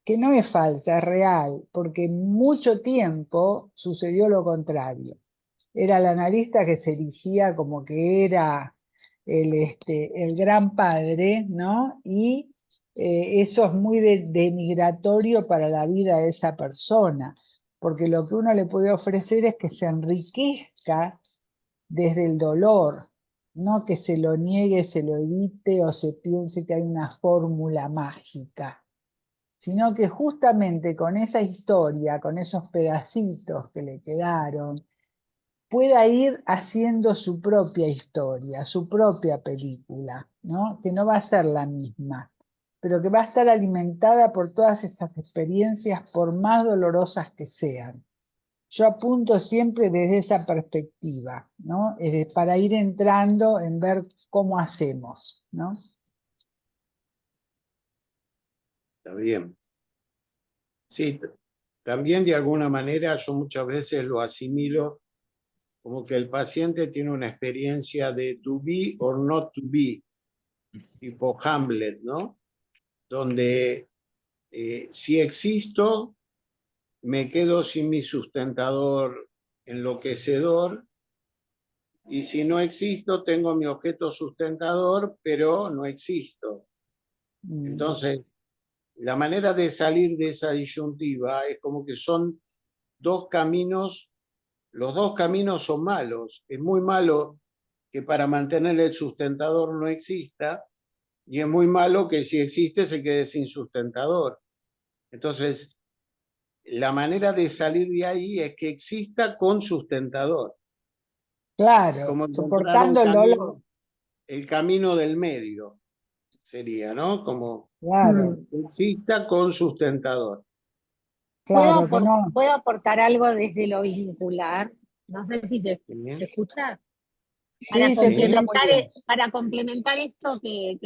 Speaker 2: que no es falsa, es real, porque mucho tiempo sucedió lo contrario. Era el analista que se erigía como que era el gran padre, ¿no? Y eso es muy denigratorio para la vida de esa persona, porque lo que uno le puede ofrecer es que se enriquezca desde el dolor, no que se lo niegue, se lo evite o se piense que hay una fórmula mágica, sino que justamente con esa historia, con esos pedacitos que le quedaron, pueda ir haciendo su propia historia, su propia película, ¿no? Que no va a ser la misma, pero que va a estar alimentada por todas esas experiencias, por más dolorosas que sean. Yo apunto siempre desde esa perspectiva, ¿no? Para ir entrando en ver cómo hacemos, ¿no?
Speaker 8: Está bien. Sí, también de alguna manera yo muchas veces lo asimilo como que el paciente tiene una experiencia de to be or not to be, tipo Hamlet, ¿no? Donde si existo, me quedo sin mi sustentador enloquecedor, y si no existo, tengo mi objeto sustentador, pero no existo. Entonces, la manera de salir de esa disyuntiva es como que son dos caminos, los dos caminos son malos. Es muy malo que para mantener el sustentador no exista, y es muy malo que si existe se quede sin sustentador. Entonces, la manera de salir de ahí es que exista con sustentador. Es
Speaker 2: Claro,
Speaker 8: como encontrar un
Speaker 2: soportando el dolor,
Speaker 8: camino, el camino del medio sería, ¿no? Como
Speaker 2: claro,
Speaker 8: exista con sustentador.
Speaker 2: claro, que no.
Speaker 9: ¿Puedo aportar algo desde lo vincular? No sé si se
Speaker 8: ¿Bien?
Speaker 9: escucha.
Speaker 5: Para
Speaker 2: Sí, se escucha muy
Speaker 5: complementar,
Speaker 2: bien.
Speaker 5: para complementar esto que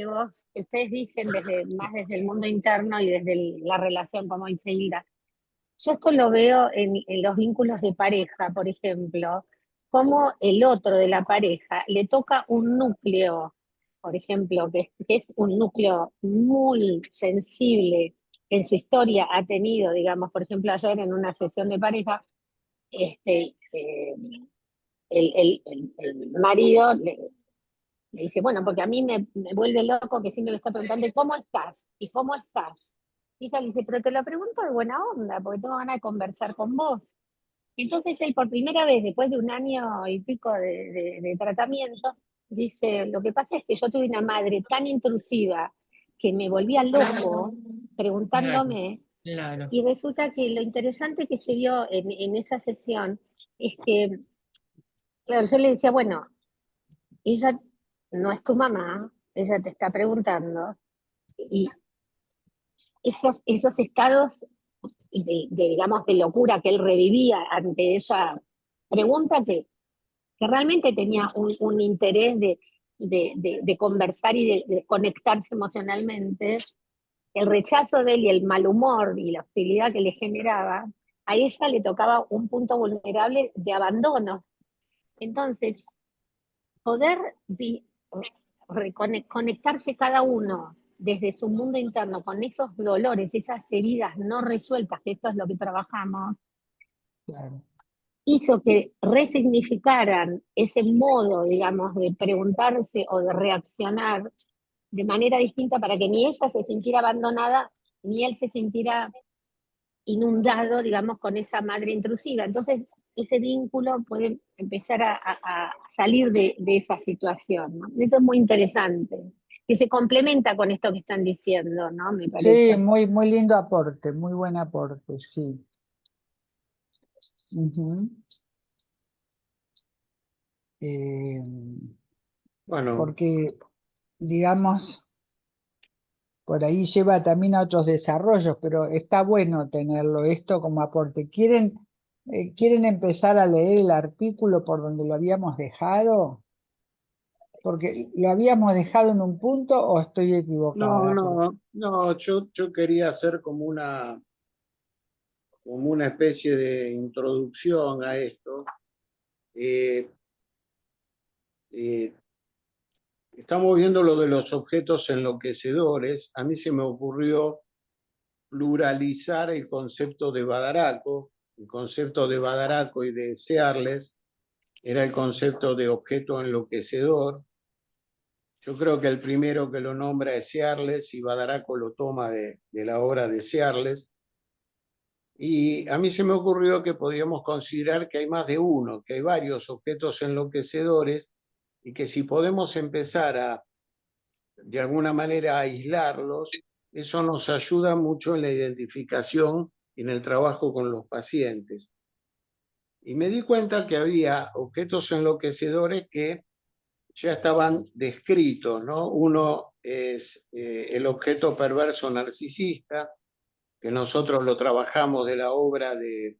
Speaker 5: ustedes dicen más desde el mundo interno y desde la relación, como dice Hilda, yo esto lo veo en los vínculos de pareja, por ejemplo, como el otro de la pareja le toca un núcleo, por ejemplo, que es un núcleo muy sensible en su historia, ha tenido, digamos, por ejemplo, ayer en una sesión de pareja, el marido le dice, bueno, porque a mí me vuelve loco que siempre me está preguntando, ¿cómo estás? ¿Y cómo estás? Y ella le dice, pero te lo pregunto de buena onda, porque tengo ganas de conversar con vos. Entonces él por primera vez, después de un año y pico de tratamiento, dice, lo que pasa es que yo tuve una madre tan intrusiva que me volvía loco preguntándome,
Speaker 6: Claro.
Speaker 5: y resulta que lo interesante que se vio en esa sesión es que, claro, yo le decía, bueno, ella no es tu mamá, ella te está preguntando, y esos estados digamos, de locura que él revivía ante esa pregunta que realmente tenía un interés de conversar y de conectarse emocionalmente, el rechazo de él y el mal humor y la hostilidad que le generaba, a ella le tocaba un punto vulnerable de abandono. Entonces, poder conectarse cada uno desde su mundo interno con esos dolores, esas heridas no resueltas, que esto es lo que trabajamos,
Speaker 2: Claro.
Speaker 5: hizo que resignificaran ese modo, digamos, de preguntarse o de reaccionar de manera distinta para que ni ella se sintiera abandonada, ni él se sintiera inundado, digamos, con esa madre intrusiva. Entonces, ese vínculo puede empezar a salir de esa situación, ¿no? Eso es muy interesante, que se complementa con esto que están diciendo, ¿no? Me
Speaker 2: Sí,
Speaker 5: parece.
Speaker 2: muy, muy lindo aporte, muy buen aporte, sí. Ujú. Eh,
Speaker 8: Bueno,
Speaker 2: porque, digamos, por ahí lleva también a otros desarrollos, pero está bueno tenerlo esto como aporte. ¿Quieren empezar a leer el artículo por donde lo habíamos dejado? Porque lo habíamos dejado en un punto o estoy equivocada.
Speaker 8: no, yo quería hacer como una especie de introducción a esto. Eh, eh, Estamos viendo lo de los objetos enloquecedores. A mí se me ocurrió pluralizar el concepto de Badaraco. El concepto de Badaraco y de Searles era el concepto de objeto enloquecedor. Yo creo que el primero que lo nombra es Searles y Badaraco lo toma de la obra de Searles. Y a mí se me ocurrió que podríamos considerar que hay más de uno, que hay varios objetos enloquecedores y que si podemos empezar a, de alguna manera, a aislarlos, eso nos ayuda mucho en la identificación y en el trabajo con los pacientes. Y me di cuenta que había objetos enloquecedores que ya estaban descritos, ¿no? Uno es el objeto perverso narcisista, que nosotros lo trabajamos de la obra de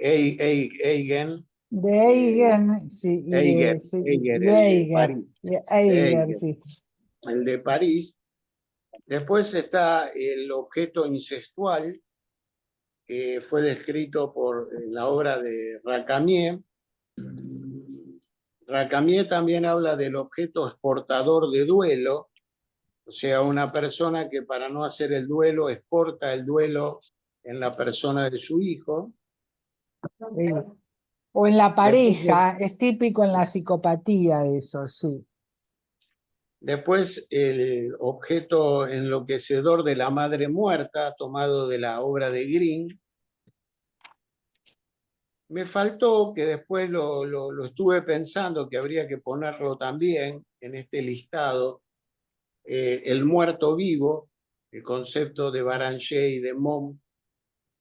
Speaker 8: Eigen,
Speaker 2: De Eigen, sí, y de, sí,
Speaker 8: Eiger,
Speaker 2: de
Speaker 8: el de
Speaker 2: Eiger,
Speaker 8: París,
Speaker 2: de Eiger,
Speaker 8: Eigen,
Speaker 2: sí.
Speaker 8: el de París. Después está el objeto incestual, que fue descrito en la obra de Racamier. Racamier también habla del objeto exportador de duelo, o sea, una persona que para no hacer el duelo exporta el duelo en la persona de su hijo.
Speaker 2: Sí. O en la
Speaker 8: Después,
Speaker 2: pareja, es típico en la psicopatía eso, sí.
Speaker 8: después el objeto enloquecedor de la madre muerta, tomado de la obra de Green. Me faltó, que después lo estuve pensando, que habría que ponerlo también en este listado, el muerto vivo, el concepto de Baranger y de Mom,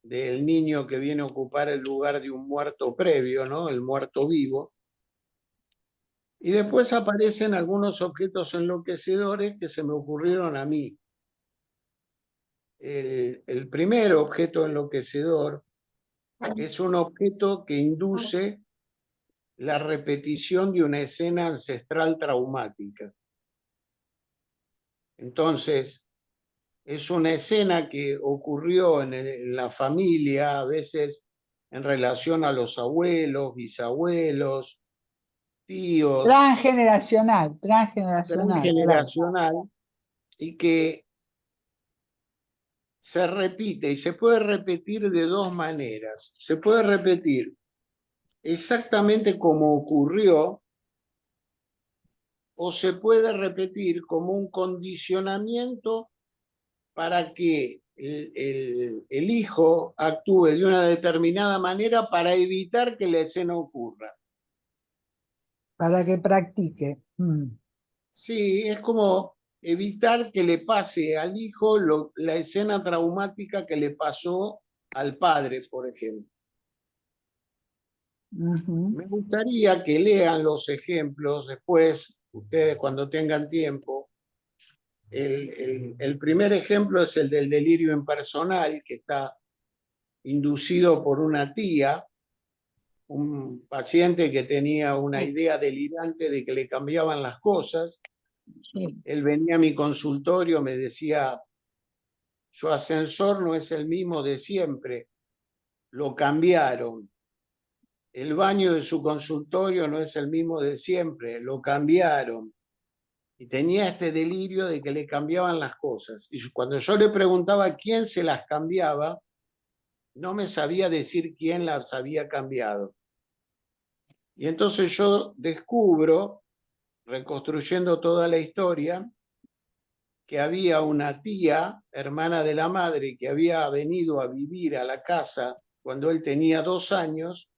Speaker 8: del niño que viene a ocupar el lugar de un muerto previo, ¿no? El muerto vivo. Y después aparecen algunos objetos enloquecedores que se me ocurrieron a mí. El primer objeto enloquecedor es un objeto que induce la repetición de una escena ancestral traumática. Entonces, es una escena que ocurrió en la familia, a veces en relación a los abuelos, bisabuelos, tíos,
Speaker 2: Transgeneracional, claro.
Speaker 8: transgeneracional, y que se repite, y se puede repetir de dos maneras. Se puede repetir exactamente como ocurrió, o se puede repetir como un condicionamiento para que el hijo actúe de una determinada manera para evitar que la escena ocurra.
Speaker 2: Para que practique.
Speaker 8: Sí, es como evitar que le pase al hijo la escena traumática que le pasó al padre, por ejemplo. Me gustaría que lean los ejemplos después, ustedes cuando tengan tiempo. El primer ejemplo es el del delirio impersonal, que está inducido por una tía, un paciente que tenía una idea delirante de que le cambiaban las cosas.
Speaker 7: Sí.
Speaker 8: Él venía a mi consultorio, me decía, su ascensor no es el mismo de siempre, lo cambiaron. El baño de su consultorio no es el mismo de siempre, lo cambiaron. Y tenía este delirio de que le cambiaban las cosas. Y cuando yo le preguntaba quién se las cambiaba, no me sabía decir quién las había cambiado. Y entonces yo descubro, reconstruyendo toda la historia, que había una tía, hermana de la madre, que había venido a vivir a la casa cuando él tenía 2 años,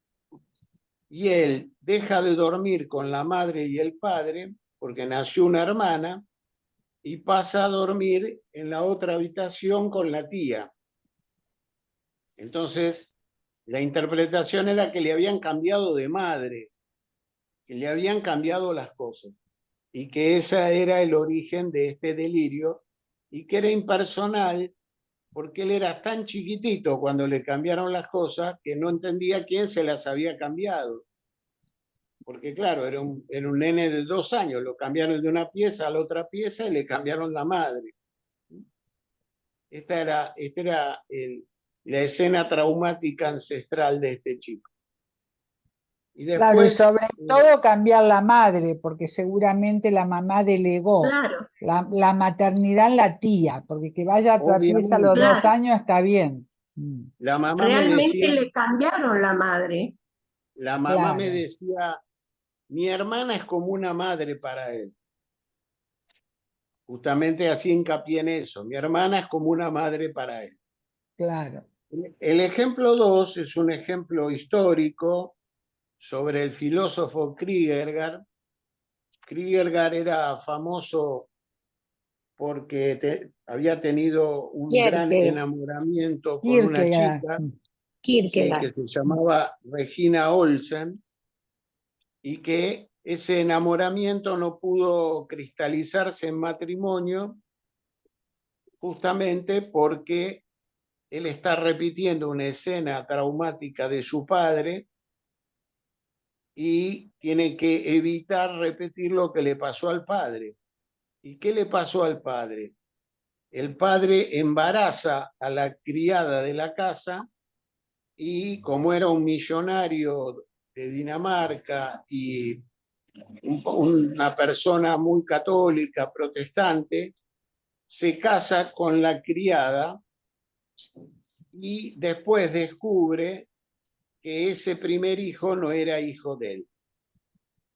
Speaker 8: y él deja de dormir con la madre y el padre, porque nació una hermana, y pasa a dormir en la otra habitación con la tía. Entonces, la interpretación era que le habían cambiado de madre, que le habían cambiado las cosas, y que ese era el origen de este delirio, y que era impersonal, porque él era tan chiquitito cuando le cambiaron las cosas que no entendía quién se las había cambiado. Porque claro, era un nene de 2 años, lo cambiaron de una pieza a la otra pieza y le cambiaron la madre. Esta era la escena traumática ancestral de este chico. Y
Speaker 2: Claro, y
Speaker 8: después,
Speaker 2: sobre todo cambiar la madre, porque seguramente la mamá delegó
Speaker 3: Claro,
Speaker 2: la maternidad en la tía, porque que vaya a otra pieza a los
Speaker 8: obviamente,
Speaker 2: 2
Speaker 3: claro.
Speaker 2: años está bien.
Speaker 8: la mamá me
Speaker 3: Realmente
Speaker 8: decía,
Speaker 3: le cambiaron la madre.
Speaker 8: la mamá me
Speaker 2: Claro,
Speaker 8: decía, mi hermana es como una madre para él. Justamente así hincapié en eso, mi hermana es como una madre para él.
Speaker 2: claro.
Speaker 8: El ejemplo 2 es un ejemplo histórico sobre el filósofo Kierkegaard. Kierkegaard era famoso porque había tenido un gran
Speaker 5: Kierkegaard,
Speaker 8: enamoramiento con una
Speaker 2: Kierkegaard.
Speaker 8: chica, sí,
Speaker 5: Kierkegaard.
Speaker 8: que se llamaba Regina Olsen, y que ese enamoramiento no pudo cristalizarse en matrimonio justamente porque él está repitiendo una escena traumática de su padre y tiene que evitar repetir lo que le pasó al padre. ¿Y qué le pasó al padre? El padre embaraza a la criada de la casa y como era un millonario de Dinamarca y una persona muy católica, protestante, se casa con la criada y después descubre que ese primer hijo no era hijo de él.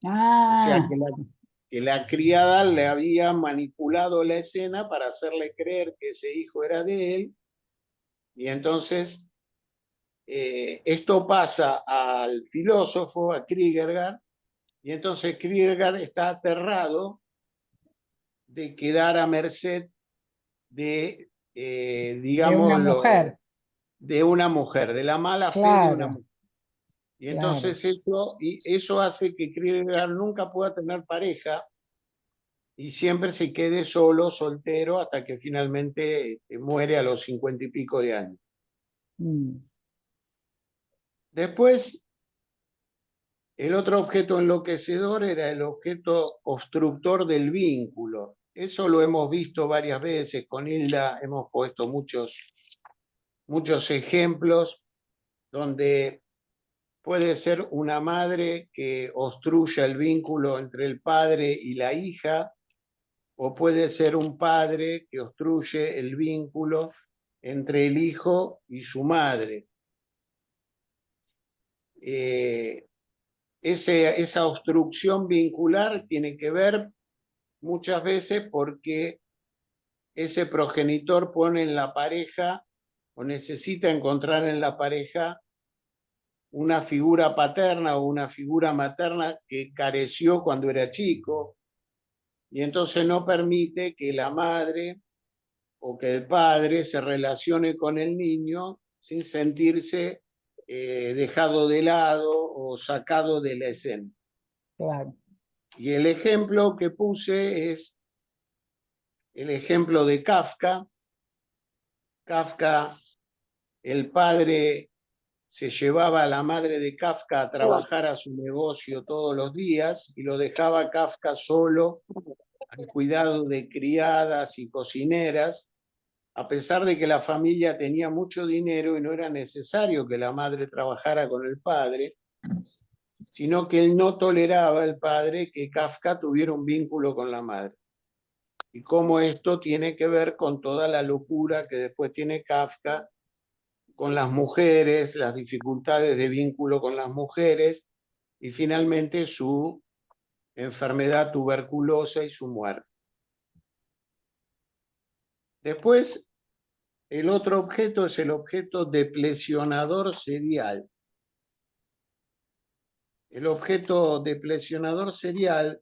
Speaker 8: O sea
Speaker 2: Ah,
Speaker 8: que la criada le había manipulado la escena para hacerle creer que ese hijo era de él, y entonces esto pasa al filósofo, a Kierkegaard, y entonces Kierkegaard está aterrado de quedar a merced de,
Speaker 2: de una
Speaker 8: digamos,
Speaker 2: mujer,
Speaker 8: de una mujer, de la mala fe de una
Speaker 2: claro,
Speaker 8: mujer. Y
Speaker 2: claro.
Speaker 8: entonces eso hace que Kierkegaard nunca pueda tener pareja y siempre se quede solo, soltero, hasta que finalmente muere a los 50 y pico de años.
Speaker 2: Mm.
Speaker 8: Después, El otro objeto enloquecedor era el objeto obstructor del vínculo. Eso lo hemos visto varias veces, con Hilda hemos puesto muchos ejemplos donde puede ser una madre que obstruya el vínculo entre el padre y la hija, o puede ser un padre que obstruye el vínculo entre el hijo y su madre. Esa obstrucción vincular tiene que ver muchas veces porque ese progenitor pone en la pareja o necesita encontrar en la pareja una figura paterna o una figura materna que careció cuando era chico, y entonces no permite que la madre o que el padre se relacione con el niño sin sentirse dejado de lado o sacado de la escena.
Speaker 2: Claro.
Speaker 8: Y el ejemplo que puse es el ejemplo de Kafka. Kafka, el padre se llevaba a la madre de Kafka a trabajar a su negocio todos los días y lo dejaba a Kafka solo al cuidado de criadas y cocineras, a pesar de que la familia tenía mucho dinero y no era necesario que la madre trabajara con el padre, sino que él no toleraba el padre que Kafka tuviera un vínculo con la madre. Y cómo esto tiene que ver con toda la locura que después tiene Kafka con las mujeres, las dificultades de vínculo con las mujeres y finalmente su enfermedad tuberculosa y su muerte. Después, el otro objeto es el objeto deplesionador serial. El objeto deplesionador serial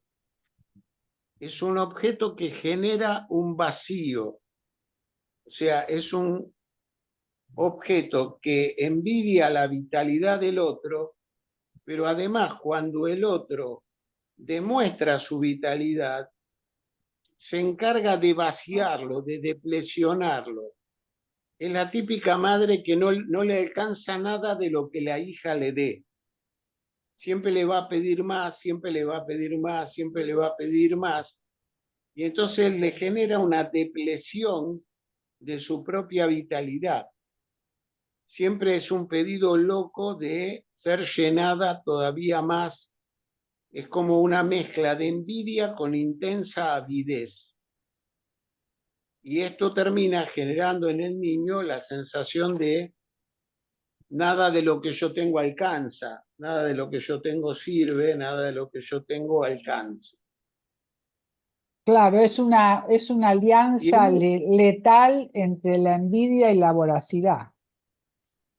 Speaker 8: es un objeto que genera un vacío, o sea, es un objeto que envidia la vitalidad del otro, pero además cuando el otro demuestra su vitalidad, se encarga de vaciarlo, de deplesionarlo. Es la típica madre que no le alcanza nada de lo que la hija le dé. Siempre le va a pedir más, siempre le va a pedir más, siempre le va a pedir más. Y entonces le genera una depresión de su propia vitalidad. Siempre es un pedido loco de ser llenada todavía más. Es como una mezcla de envidia con intensa avidez. Y esto termina generando en el niño la sensación de nada de lo que yo tengo alcanza, nada de lo que yo tengo sirve, nada de lo que yo tengo alcanza.
Speaker 2: Claro, es una alianza
Speaker 8: Y
Speaker 2: letal entre la envidia y la voracidad.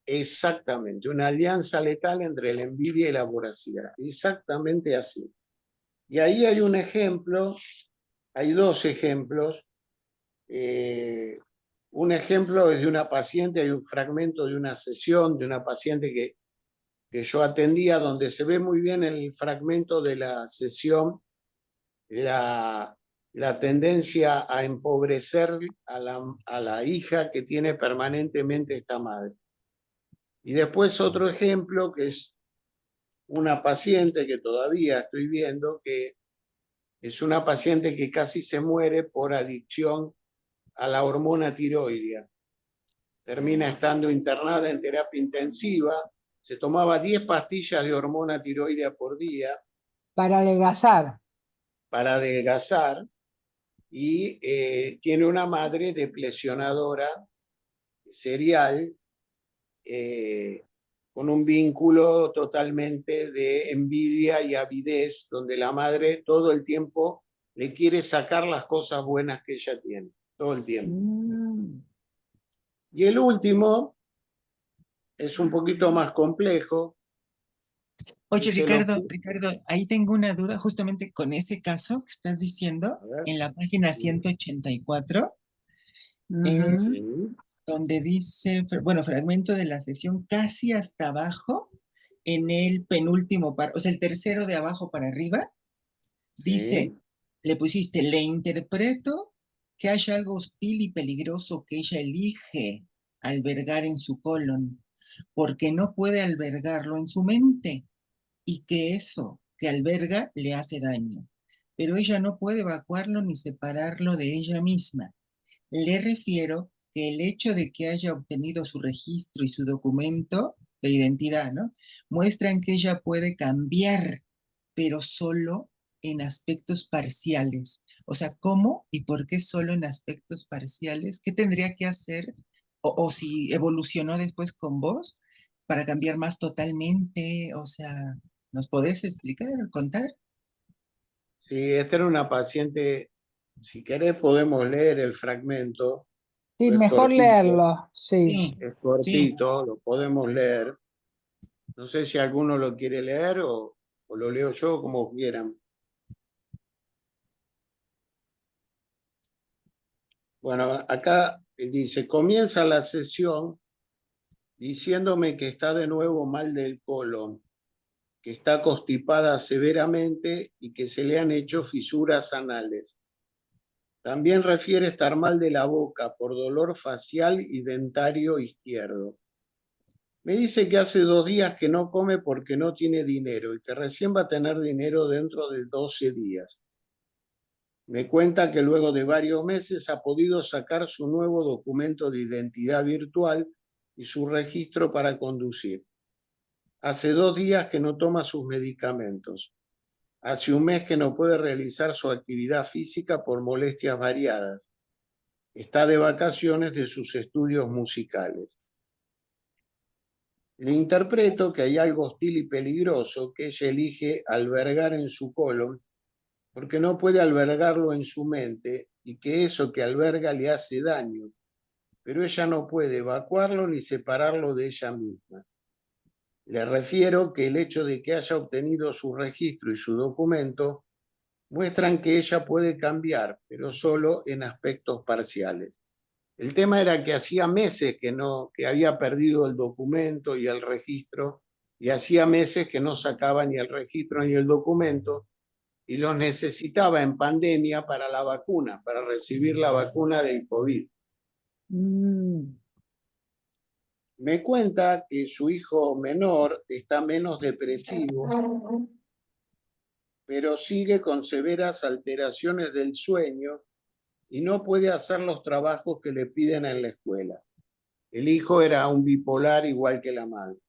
Speaker 8: exactamente, una alianza letal entre la envidia y la voracidad. Exactamente así. Y ahí hay un ejemplo, hay dos ejemplos. Un ejemplo es de una paciente, hay un fragmento de una sesión de una paciente que yo atendía, donde se ve muy bien el fragmento de la sesión, la tendencia a empobrecer a la hija que tiene permanentemente esta madre. Y después otro ejemplo que es una paciente que todavía estoy viendo, que es una paciente que casi se muere por adicción a la hormona tiroidea. Termina estando internada en terapia intensiva, se tomaba 10 pastillas de hormona tiroidea por día.
Speaker 2: Para adelgazar.
Speaker 8: Para adelgazar, y tiene una madre deplesionadora serial, con un vínculo totalmente de envidia y avidez, donde la madre todo el tiempo le quiere sacar las cosas buenas que ella tiene, todo el tiempo. Y el último es un poquito más complejo.
Speaker 6: Oye, Ricardo, ahí tengo una duda justamente con ese caso que estás diciendo, en la página 184, donde dice, bueno, fragmento de la sesión casi hasta abajo, en el penúltimo par, o sea, el tercero de abajo para arriba, dice, le pusiste, le interpreto que haya algo hostil y peligroso que ella elige albergar en su colon, porque no puede albergarlo en su mente. y que eso que alberga le hace daño, pero ella no puede evacuarlo ni separarlo de ella misma. Le refiero que el hecho de que haya obtenido su registro y su documento de identidad, ¿no? Muestran que ella puede cambiar, pero solo en aspectos parciales. O sea, ¿cómo y por qué solo en aspectos parciales? ¿Qué tendría que hacer? O si evolucionó después con vos para cambiar más totalmente. O sea, ¿nos podés explicar, contar?
Speaker 8: Sí, esta era una paciente, si querés podemos leer el fragmento,
Speaker 2: Sí,
Speaker 8: es
Speaker 2: mejor
Speaker 8: cortito,
Speaker 2: leerlo, sí.
Speaker 6: Sí,
Speaker 8: es
Speaker 6: sí.
Speaker 8: cortito, lo podemos leer. No sé si alguno lo quiere leer o lo leo yo, como quieran. Bueno, acá dice, comienza la sesión diciéndome que está de nuevo mal del colon, que está constipada severamente y que se le han hecho fisuras anales. También refiere estar mal de la boca por dolor facial y dentario izquierdo. Me dice que hace 2 días que no come porque no tiene dinero y que recién va a tener dinero dentro de 12 días. Me cuenta que luego de varios meses ha podido sacar su nuevo documento de identidad virtual y su registro para conducir. Hace 2 días que no toma sus medicamentos. Hace un mes que no puede realizar su actividad física por molestias variadas. Está de vacaciones de sus estudios musicales. Le interpreto que hay algo hostil y peligroso que ella elige albergar en su colon porque no puede albergarlo en su mente y que eso que alberga le hace daño, pero ella no puede evacuarlo ni separarlo de ella misma. Le refiero que el hecho de que haya obtenido su registro y su documento muestran que ella puede cambiar, pero solo en aspectos parciales. El tema era que hacía meses que había perdido el documento y el registro, y hacía meses que no sacaba ni el registro ni el documento, y los necesitaba en pandemia para la vacuna, para recibir la vacuna del COVID. Me cuenta que su hijo menor está menos depresivo, pero sigue con severas alteraciones del sueño y no puede hacer los trabajos que le piden en la escuela. El hijo era un bipolar igual que la madre.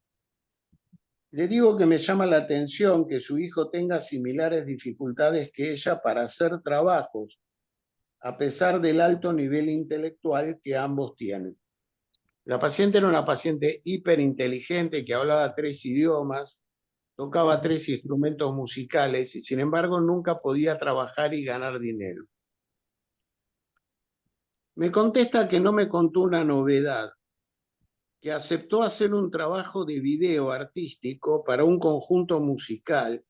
Speaker 8: Le digo que me llama la atención que su hijo tenga similares dificultades que ella para hacer trabajos, a pesar del alto nivel intelectual que ambos tienen. La paciente era una paciente hiperinteligente que hablaba 3 idiomas, tocaba 3 instrumentos musicales y sin embargo nunca podía trabajar y ganar dinero. Me contesta que no me contó una novedad, que aceptó hacer un trabajo de video artístico para un conjunto musical,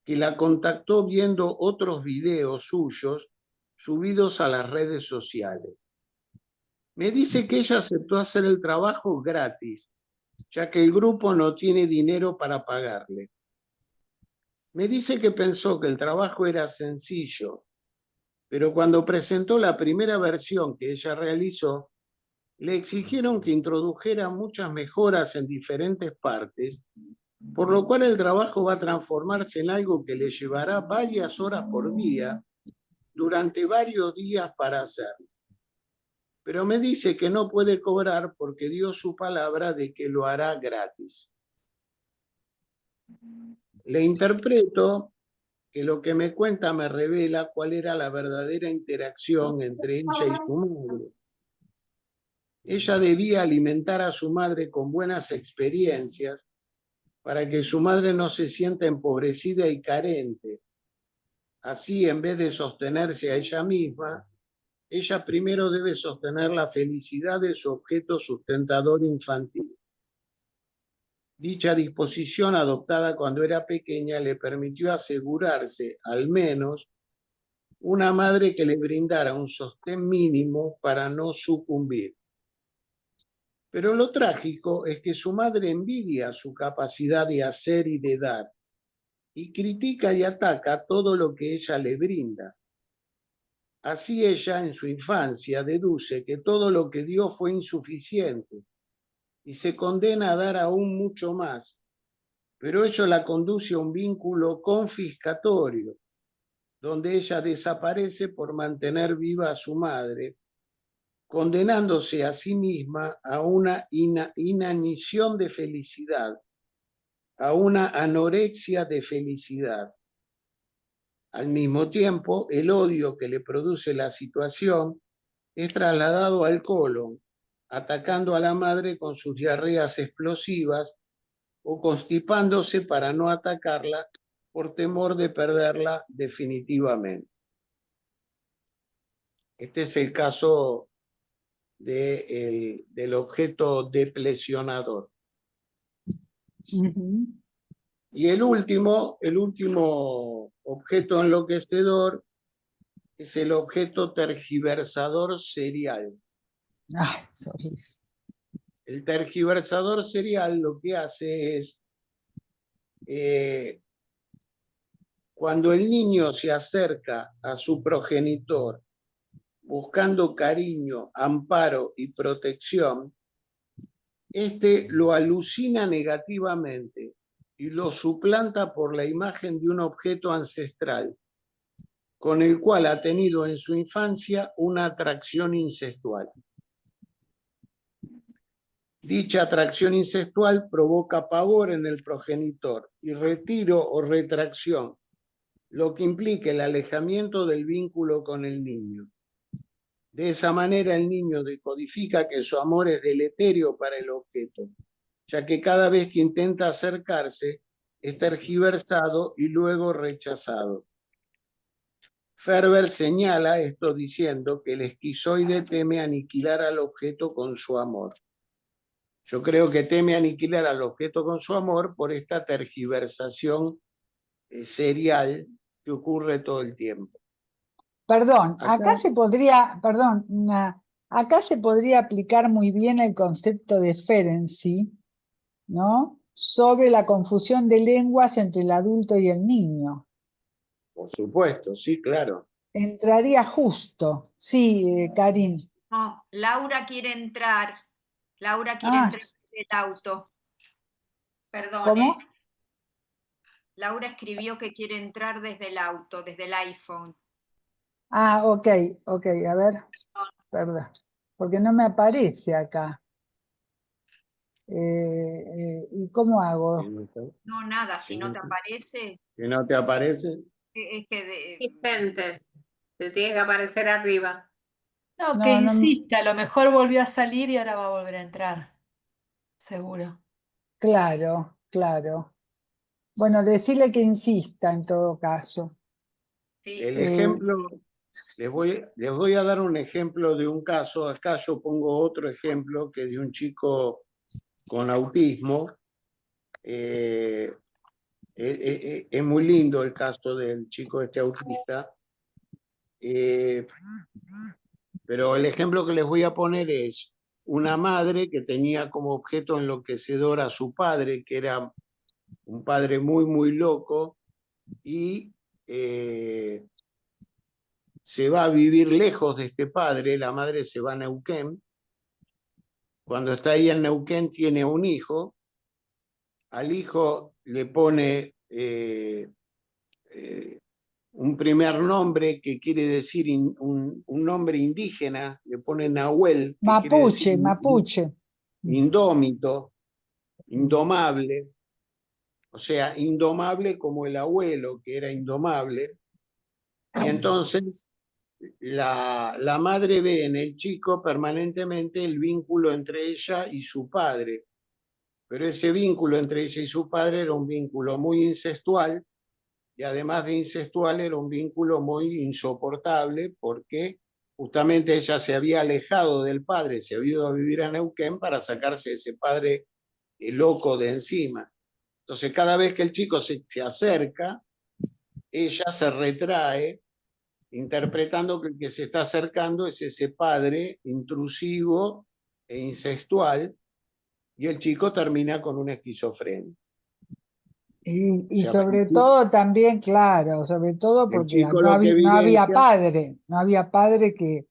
Speaker 8: que la contactó viendo otros videos suyos subidos a las redes sociales. Me dice que ella aceptó hacer el trabajo gratis, ya que el grupo no tiene dinero para pagarle. Me dice que pensó que el trabajo era sencillo, pero cuando presentó la primera versión que ella realizó, le exigieron que introdujera muchas mejoras en diferentes partes, por lo cual el trabajo va a transformarse en algo que le llevará varias horas por día, durante varios días para hacerlo. Pero me dice que no puede cobrar porque dio su palabra de que lo hará gratis. Le interpreto que lo que me cuenta me revela cuál era la verdadera interacción entre ella y su madre. Ella debía alimentar a su madre con buenas experiencias para que su madre no se sienta empobrecida y carente. Así, en vez de sostenerse a ella misma, ella primero debe sostener la felicidad de su objeto sustentador infantil. Dicha disposición, adoptada cuando era pequeña, le permitió asegurarse, al menos, una madre que le brindara un sostén mínimo para no sucumbir. Pero lo trágico es que su madre envidia su capacidad de hacer y de dar, y critica y ataca todo lo que ella le brinda. Así ella, en su infancia, deduce que todo lo que dio fue insuficiente y se condena a dar aún mucho más, pero ello la conduce a un vínculo confiscatorio, donde ella desaparece por mantener viva a su madre, condenándose a sí misma a una inanición de felicidad, a una anorexia de felicidad. Al mismo tiempo, el odio que le produce la situación es trasladado al colon, atacando a la madre con sus diarreas explosivas o constipándose para no atacarla por temor de perderla definitivamente. Este es el caso del objeto deplesionador.
Speaker 2: Ujú.
Speaker 8: Y el último objeto enloquecedor es el objeto tergiversador serial.
Speaker 2: Ay, es horrible.
Speaker 8: El tergiversador serial lo que hace es, cuando el niño se acerca a su progenitor buscando cariño, amparo y protección, este lo alucina negativamente y lo suplanta por la imagen de un objeto ancestral, con el cual ha tenido en su infancia una atracción incestual. Dicha atracción incestual provoca pavor en el progenitor y retiro o retracción, lo que implica el alejamiento del vínculo con el niño. De esa manera el niño decodifica que su amor es deleterio para el objeto, ya que cada vez que intenta acercarse es tergiversado y luego rechazado. Ferber señala esto diciendo que el esquizoide teme aniquilar al objeto con su amor. Yo creo que teme aniquilar al objeto con su amor por esta tergiversación serial que ocurre todo el tiempo.
Speaker 2: Perdón,
Speaker 8: Acá,
Speaker 2: acá se podría aplicar muy bien el concepto de Ferenczi, ¿no? Sobre la confusión de lenguas entre el adulto y el niño.
Speaker 8: por supuesto, sí, claro.
Speaker 2: Entraría justo. Sí, Karin.
Speaker 9: No, Laura quiere entrar. Laura quiere
Speaker 2: Ah,
Speaker 9: entrar del auto. Perdón,
Speaker 2: ¿cómo?
Speaker 9: Laura escribió que quiere entrar desde el auto, desde el iPhone.
Speaker 2: Ah, ok, a ver, perdón, porque no me aparece acá. ¿Y cómo hago?
Speaker 9: No, nada, si no te aparece,
Speaker 8: ¿Que no te aparece?
Speaker 9: es que
Speaker 10: Intente, te tiene que aparecer arriba.
Speaker 11: No, que
Speaker 2: No, no,
Speaker 11: insista, a lo mejor volvió a salir y ahora va a volver a entrar. Seguro.
Speaker 2: claro. Bueno, decirle que insista en todo caso.
Speaker 9: sí.
Speaker 8: El ejemplo, les voy a dar un ejemplo de un caso. Acá yo pongo otro ejemplo que de un chico con autismo. Es muy lindo el caso del chico este autista. Pero el ejemplo que les voy a poner es una madre que tenía como objeto enloquecedor a su padre, que era un padre muy, muy loco, y se va a vivir lejos de este padre. La madre se va a Neuquén. Cuando está ahí en Neuquén tiene un hijo. Al hijo le pone un primer nombre que quiere decir un nombre indígena, le pone Nahuel, que quiere decir
Speaker 2: Mapuche.
Speaker 8: indómito, indomable, o sea, indomable como el abuelo, que era indomable. Y entonces la madre ve en el chico permanentemente el vínculo entre ella y su padre, pero ese vínculo entre ella y su padre era un vínculo muy incestual, y además de incestual era un vínculo muy insoportable porque justamente ella se había alejado del padre, se había ido a vivir a Neuquén para sacarse ese padre loco de encima. Entonces cada vez que el chico se acerca, ella se retrae, interpretando que el que se está acercando es ese padre intrusivo e incestual, y el chico termina con una esquizofrenia.
Speaker 2: Y
Speaker 8: O sea,
Speaker 2: sobre todo también, claro, sobre todo
Speaker 8: el
Speaker 2: porque
Speaker 8: chico lo que
Speaker 2: no había
Speaker 8: vivencia,
Speaker 2: no había padre que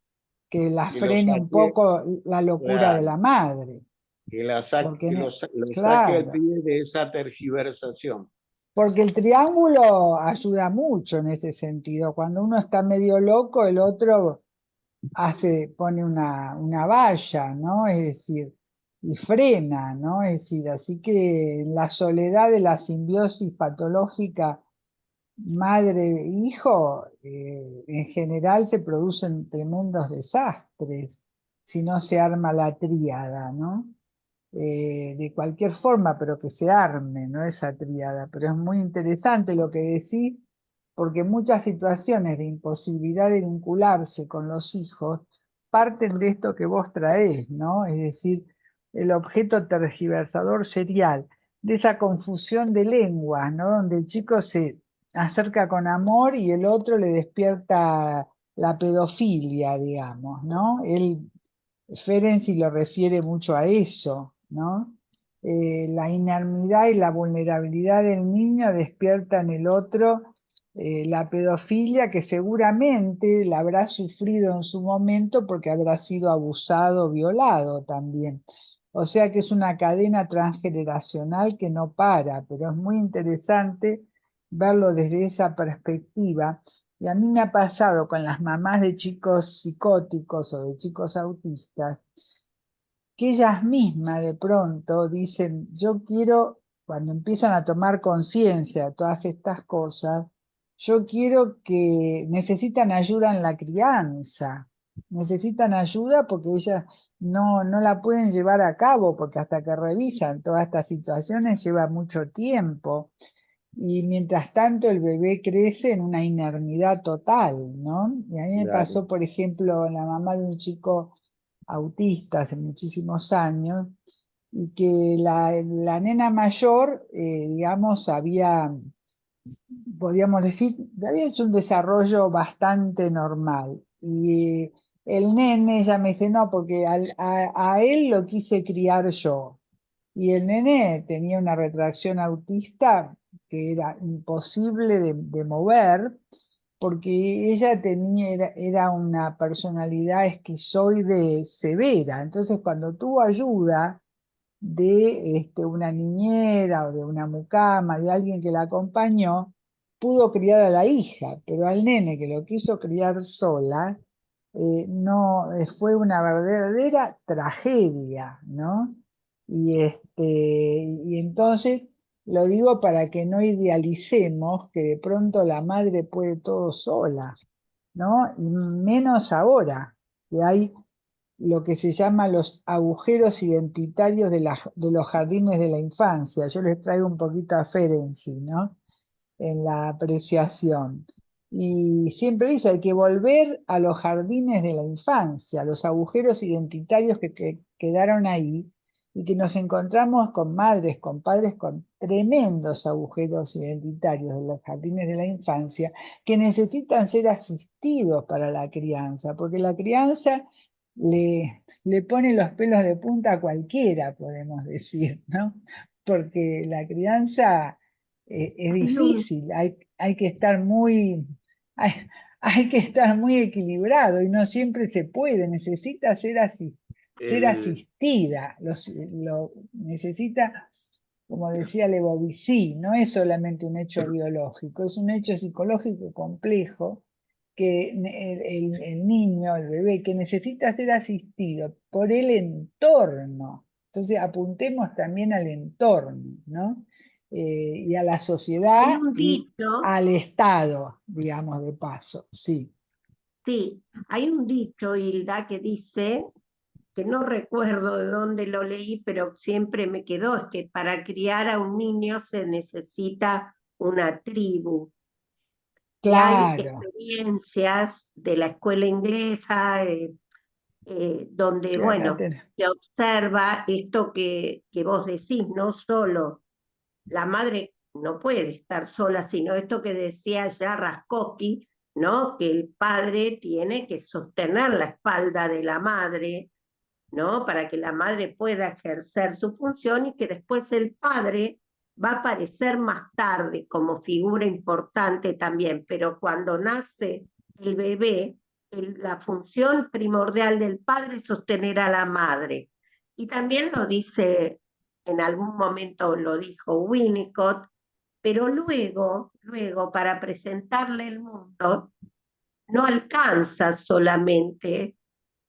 Speaker 2: la
Speaker 8: que lo
Speaker 2: frene un
Speaker 8: saque,
Speaker 2: poco la locura de
Speaker 8: claro,
Speaker 2: la madre.
Speaker 8: Que la saque,
Speaker 2: Porque,
Speaker 8: que lo saque el
Speaker 2: claro,
Speaker 8: pibe de esa tergiversación.
Speaker 2: porque el triángulo ayuda mucho en ese sentido. Cuando uno está medio loco, el otro pone una valla, ¿no? Es decir, y frena, ¿no? Es decir, así que en la soledad de la simbiosis patológica madre-hijo, en general se producen tremendos desastres si no se arma la tríada, ¿no? De cualquier forma, pero que se arme, ¿no? Esa tríada. Pero es muy interesante lo que decís, porque muchas situaciones de imposibilidad de vincularse con los hijos parten de esto que vos traés, ¿no? Es decir, el objeto tergiversador serial, de esa confusión de lenguas, ¿no? Donde el chico se acerca con amor y el otro le despierta la pedofilia, digamos, ¿no? Ferenczi lo refiere mucho a eso, ¿no? La inermidad y la vulnerabilidad del niño despierta en el otro la pedofilia, que seguramente la habrá sufrido en su momento porque habrá sido abusado, violado también. O sea que es una cadena transgeneracional que no para, pero es muy interesante verlo desde esa perspectiva. Y a mí me ha pasado con las mamás de chicos psicóticos o de chicos autistas, que ellas mismas de pronto dicen, yo quiero, cuando empiezan a tomar conciencia de todas estas cosas, yo quiero que necesitan ayuda en la crianza, necesitan ayuda porque ellas no la pueden llevar a cabo, porque hasta que revisan todas estas situaciones lleva mucho tiempo. Y mientras tanto el bebé crece en una inermidad total, ¿no? Y a mí me
Speaker 8: Claro.
Speaker 2: pasó, por ejemplo, la mamá de un chico autista hace muchísimos años, y que la nena mayor, digamos, podríamos decir, había hecho un desarrollo bastante normal. Y el nene, ella me dice, no, porque a él lo quise criar yo. Y el nene tenía una retracción autista que era imposible de mover, porque ella era una personalidad esquizoide severa. Entonces, cuando tuvo ayuda de una niñera o de una mucama, de alguien que la acompañó, pudo criar a la hija, pero al nene que lo quiso criar sola, no, fue una verdadera tragedia, ¿no? Y entonces lo digo para que no idealicemos que de pronto la madre puede todo sola, ¿no? Y menos ahora, que hay lo que se llama los agujeros identitarios de los jardines de la infancia. Yo les traigo un poquito a Ferenczi, ¿no? En la apreciación. Y siempre dice, hay que volver a los jardines de la infancia, a los agujeros identitarios que quedaron ahí, y que nos encontramos con madres, con padres con tremendos agujeros identitarios de los jardines de la infancia, que necesitan ser asistidos para la crianza, porque la crianza le pone los pelos de punta a cualquiera, podemos decir, ¿no? Porque la crianza es difícil, hay que estar hay, hay que estar muy equilibrado y no siempre se puede, necesita ser asistida, necesita, como decía Lebovici, no es solamente un hecho biológico, es un hecho psicológico complejo que el niño, el bebé, que necesita ser asistido por el entorno. Entonces apuntemos también al entorno, ¿no? Y a la sociedad
Speaker 3: Hay un
Speaker 2: y
Speaker 3: dicho,
Speaker 2: al Estado, digamos, de paso, sí.
Speaker 3: sí, hay un dicho, Hilda, que dice, que no recuerdo de dónde lo leí, pero siempre me quedó, es que para criar a un niño se necesita una tribu. Y hay
Speaker 2: Claro,
Speaker 3: experiencias de la escuela inglesa donde,
Speaker 2: sí, acá
Speaker 3: bueno, se observa esto que vos decís, no solo la madre no puede estar sola, sino esto que decía ya Raskoski, ¿no? Que el padre tiene que sostener la espalda de la madre, ¿no? Para que la madre pueda ejercer su función y que después el padre va a aparecer más tarde como figura importante también, pero cuando nace el bebé, la función primordial del padre es sostener a la madre. Y también lo dice, en algún momento lo dijo Winnicott, pero luego, para presentarle el mundo, no alcanza solamente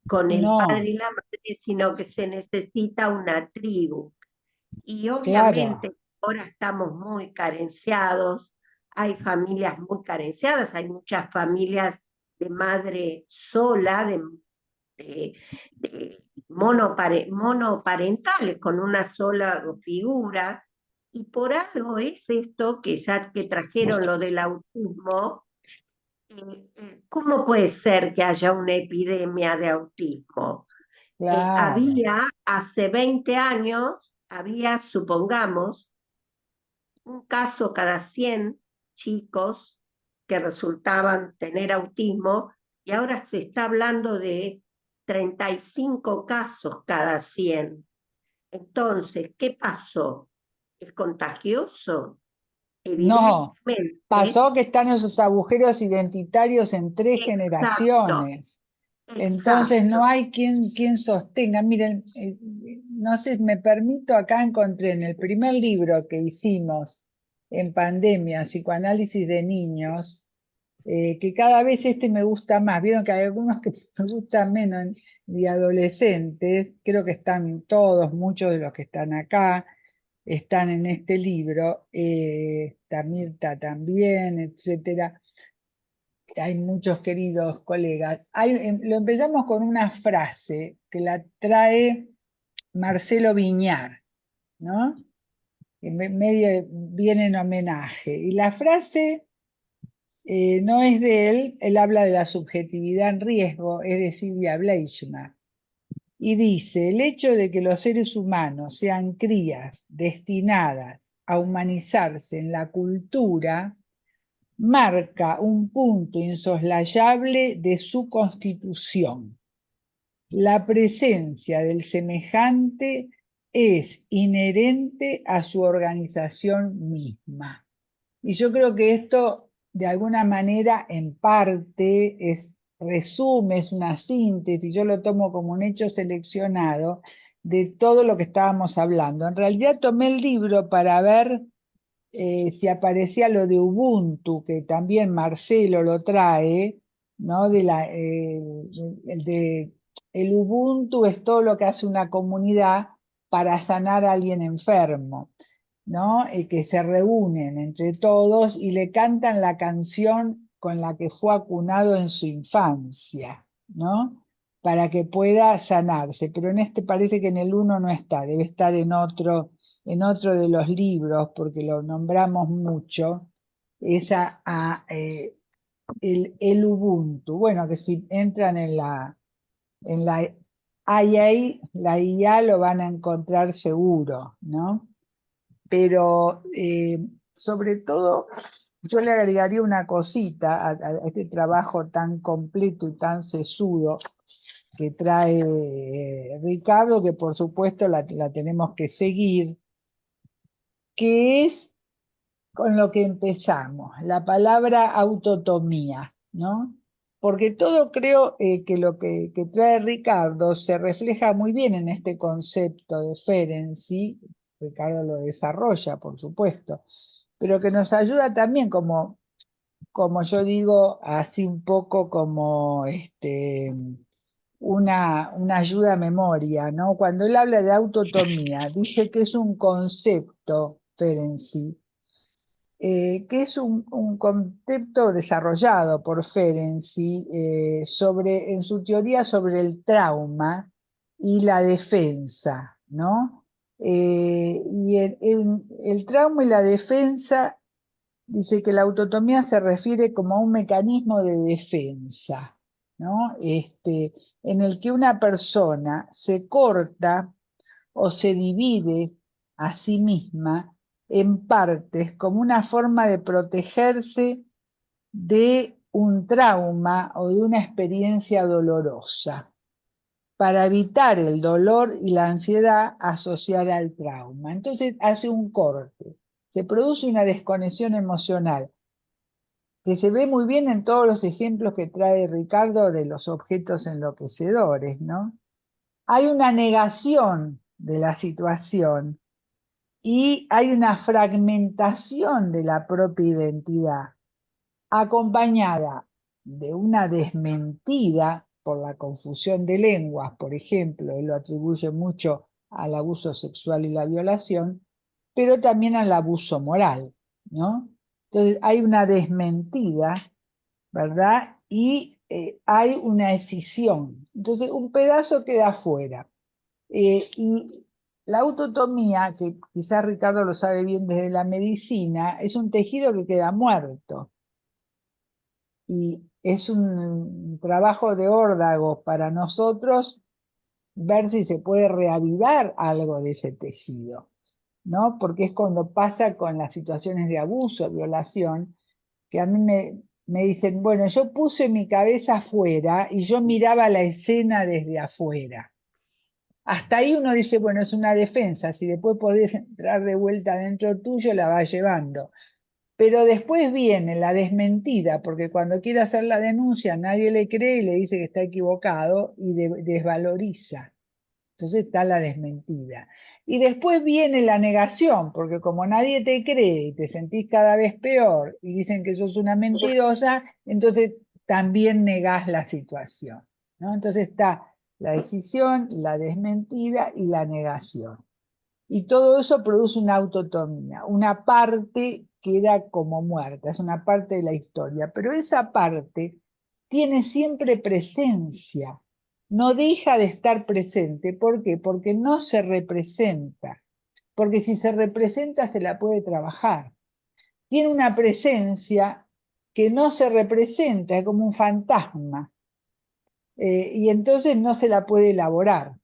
Speaker 3: con el padre
Speaker 2: No,
Speaker 3: y la madre, sino que se necesita una tribu. Y
Speaker 2: claro,
Speaker 3: obviamente ahora estamos muy carenciados, hay familias muy carenciadas, hay muchas familias de madre sola, de monoparentales, con una sola figura, y por algo es esto que ya que trajeron lo del autismo. ¿Cómo puede ser que haya una epidemia de autismo?
Speaker 2: claro.
Speaker 3: Había hace 20 años, había, supongamos, un caso cada 100 chicos que resultaban tener autismo, y ahora se está hablando de 35 casos cada 100. Entonces, ¿qué pasó? ¿Es contagioso?
Speaker 2: No,
Speaker 3: Evidentemente.
Speaker 2: pasó que están esos agujeros identitarios en 3
Speaker 3: Exacto,
Speaker 2: generaciones. Entonces no
Speaker 3: exacto.
Speaker 2: hay quien sostenga. Miren, no sé, me permito, acá encontré en el primer libro que hicimos en pandemia, Psicoanálisis de Niños, que cada vez este me gusta más. Vieron que hay algunos que me gustan menos, de adolescentes, creo que están todos, muchos de los que están acá están en este libro, está Mirta también, etcétera. Hay muchos queridos colegas. Lo empezamos con una frase que la trae Marcelo Viñar, ¿no? Que medio viene en homenaje. Y la frase no es de él habla de la subjetividad en riesgo, es de Silvia Bleichner. Y dice, el hecho de que los seres humanos sean crías destinadas a humanizarse en la cultura marca un punto insoslayable de su constitución. La presencia del semejante es inherente a su organización misma. Y yo creo que esto, de alguna manera, en parte, resume, es una síntesis, yo lo tomo como un hecho seleccionado de todo lo que estábamos hablando. En realidad tomé el libro para ver si aparecía lo de Ubuntu, que también Marcelo lo trae, ¿no? El Ubuntu es todo lo que hace una comunidad para sanar a alguien enfermo, ¿no? Que se reúnen entre todos y le cantan la canción con la que fue acunado en su infancia, ¿no? Para que pueda sanarse. Pero en este parece que en el uno no está, debe estar en otro de los libros, porque lo nombramos mucho, el Ubuntu. Bueno, que si entran en la IA, la IA lo van a encontrar seguro, ¿no? Pero sobre todo, yo le agregaría una cosita a este trabajo tan completo y tan sesudo que trae Ricardo, que por supuesto la tenemos que seguir, que es con lo que empezamos, la palabra autotomía, ¿no? Porque todo creo que lo que trae Ricardo se refleja muy bien en este concepto de Ferenczi. Ricardo lo desarrolla, por supuesto, pero que nos ayuda también como yo digo, así un poco como una ayuda a memoria, ¿no? Cuando él habla de autotomía, dice que es un concepto, Ferenczi, que es un concepto desarrollado por Ferenczi en su teoría sobre el trauma y la defensa, ¿no? Y el trauma y la defensa dice que la autotomía se refiere como a un mecanismo de defensa, ¿no? En el que una persona se corta o se divide a sí misma en partes como una forma de protegerse de un trauma o de una experiencia dolorosa, para evitar el dolor y la ansiedad asociada al trauma. Entonces hace un corte, se produce una desconexión emocional, que se ve muy bien en todos los ejemplos que trae Ricardo de los objetos enloquecedores, ¿no? hay una negación de la situación y hay una fragmentación de la propia identidad, acompañada de una desmentida por la confusión de lenguas, por ejemplo, él lo atribuye mucho al abuso sexual y la violación, pero también al abuso moral, ¿no? Entonces hay una desmentida, ¿verdad? Y hay una escisión. Entonces un pedazo queda afuera. Y la autotomía, que quizás Ricardo lo sabe bien desde la medicina, es un tejido que queda muerto. Y es un trabajo de órdago para nosotros ver si se puede reavivar algo de ese tejido, ¿no? Porque es cuando pasa con las situaciones de abuso, violación, que a mí me dicen, bueno, yo puse mi cabeza afuera y yo miraba la escena desde afuera. Hasta ahí uno dice, bueno, es una defensa, si después podés entrar de vuelta dentro tuyo, la vas llevando. Pero después viene la desmentida, porque cuando quiere hacer la denuncia nadie le cree y le dice que está equivocado y desvaloriza. Entonces está la desmentida. Y después viene la negación, porque como nadie te cree y te sentís cada vez peor y dicen que sos una mentirosa, entonces también negás la situación, ¿no? Entonces está la decisión, la desmentida y la negación. Y todo eso produce una autotomía. Una parte queda como muerta, es una parte de la historia, pero esa parte tiene siempre presencia, no deja de estar presente. ¿Por qué? Porque no se representa, porque si se representa se la puede trabajar. Tiene una presencia que no se representa, es como un fantasma, y entonces no se la puede elaborar.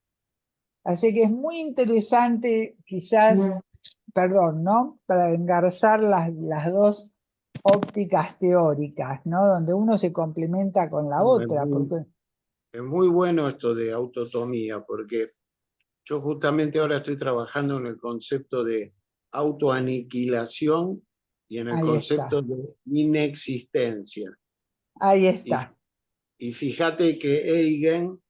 Speaker 2: Así que es muy interesante, quizás, perdón, ¿no? Para engarzar las dos ópticas teóricas, ¿no? Donde uno se complementa con la
Speaker 8: No,
Speaker 2: otra, porque
Speaker 8: es muy bueno esto de autotomía, porque yo justamente ahora estoy trabajando en el concepto de autoaniquilación y en el
Speaker 2: ahí está,
Speaker 8: concepto de inexistencia.
Speaker 2: ahí
Speaker 8: Y,
Speaker 2: está.
Speaker 8: y fíjate que Eigen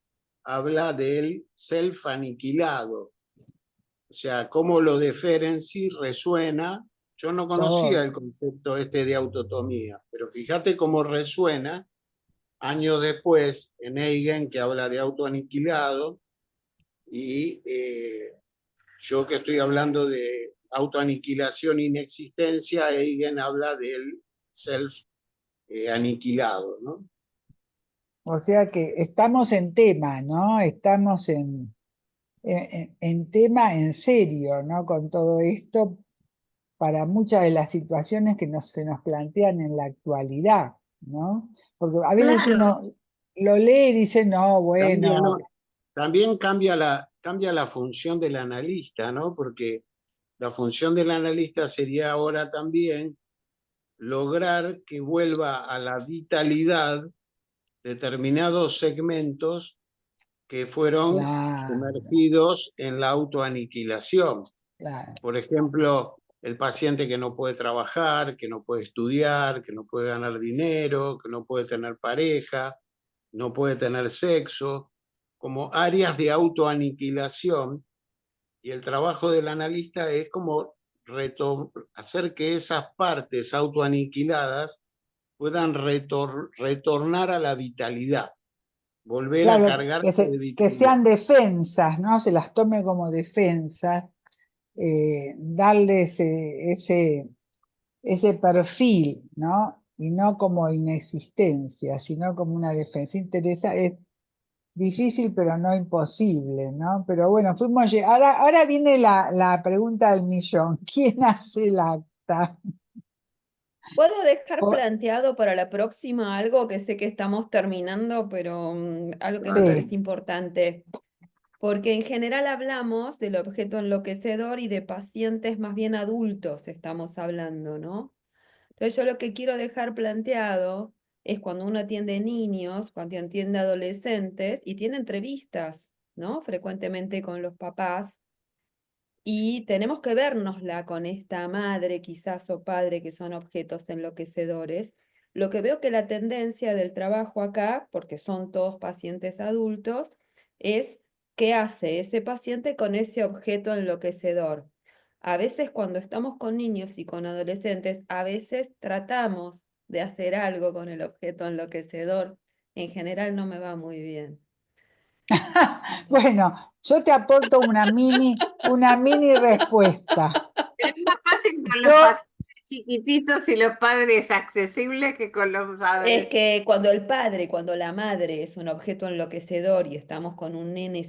Speaker 8: habla del self aniquilado, o sea, cómo lo de Ferenczi resuena. Yo no conocía
Speaker 2: Todo.
Speaker 8: el concepto este de autotomía, pero fíjate cómo resuena años después en Eigen, que habla de autoaniquilado, y yo que estoy hablando de autoaniquilación e inexistencia, Eigen habla del self aniquilado, ¿no?
Speaker 2: O sea que estamos en tema, ¿no? Estamos en tema en serio, ¿no? Con todo esto, para muchas de las situaciones que se nos plantean en la actualidad, ¿no? Porque a veces
Speaker 3: Claro,
Speaker 2: uno lo lee y dice, no,
Speaker 8: Cambia,
Speaker 2: bueno,
Speaker 8: también cambia la función del analista, ¿no? Porque la función del analista sería ahora también lograr que vuelva a la vitalidad determinados segmentos que fueron
Speaker 2: claro,
Speaker 8: sumergidos en la autoaniquilación.
Speaker 2: claro.
Speaker 8: Por ejemplo, el paciente que no puede trabajar, que no puede estudiar, que no puede ganar dinero, que no puede tener pareja, no puede tener sexo, como áreas de autoaniquilación, y el trabajo del analista es como hacer que esas partes autoaniquiladas puedan retornar a la vitalidad, volver a
Speaker 2: Claro,
Speaker 8: cargarse de
Speaker 2: que
Speaker 8: vitalidad.
Speaker 2: sean defensas, ¿no? Se las tome como defensas, darle ese perfil, ¿no? Y no como inexistencia, sino como una defensa. Es difícil, pero no imposible, ¿no? Pero bueno, ahora viene la pregunta del millón. ¿Quién hace el acta?
Speaker 1: ¿Puedo dejar
Speaker 2: O-
Speaker 1: planteado para la próxima algo que sé que estamos terminando, pero algo que me parece
Speaker 2: sí,
Speaker 1: importante? Porque en general hablamos del objeto enloquecedor y de pacientes más bien adultos estamos hablando, ¿no? Entonces yo lo que quiero dejar planteado es cuando uno atiende niños, cuando atiende adolescentes y tiene entrevistas, ¿no? Frecuentemente con los papás. Y tenemos que vernosla con esta madre quizás o padre que son objetos enloquecedores. Lo que veo que la tendencia del trabajo acá, porque son todos pacientes adultos, es qué hace ese paciente con ese objeto enloquecedor. A veces cuando estamos con niños y con adolescentes, a veces tratamos de hacer algo con el objeto enloquecedor. En general no me va muy bien.
Speaker 2: Bueno, yo te aporto una mini respuesta.
Speaker 10: Es más fácil con
Speaker 2: Yo,
Speaker 10: los pacientes chiquititos y los padres accesibles que con los
Speaker 1: Es
Speaker 10: adolescentes.
Speaker 1: que cuando el padre, cuando la madre es un objeto enloquecedor y estamos con un nene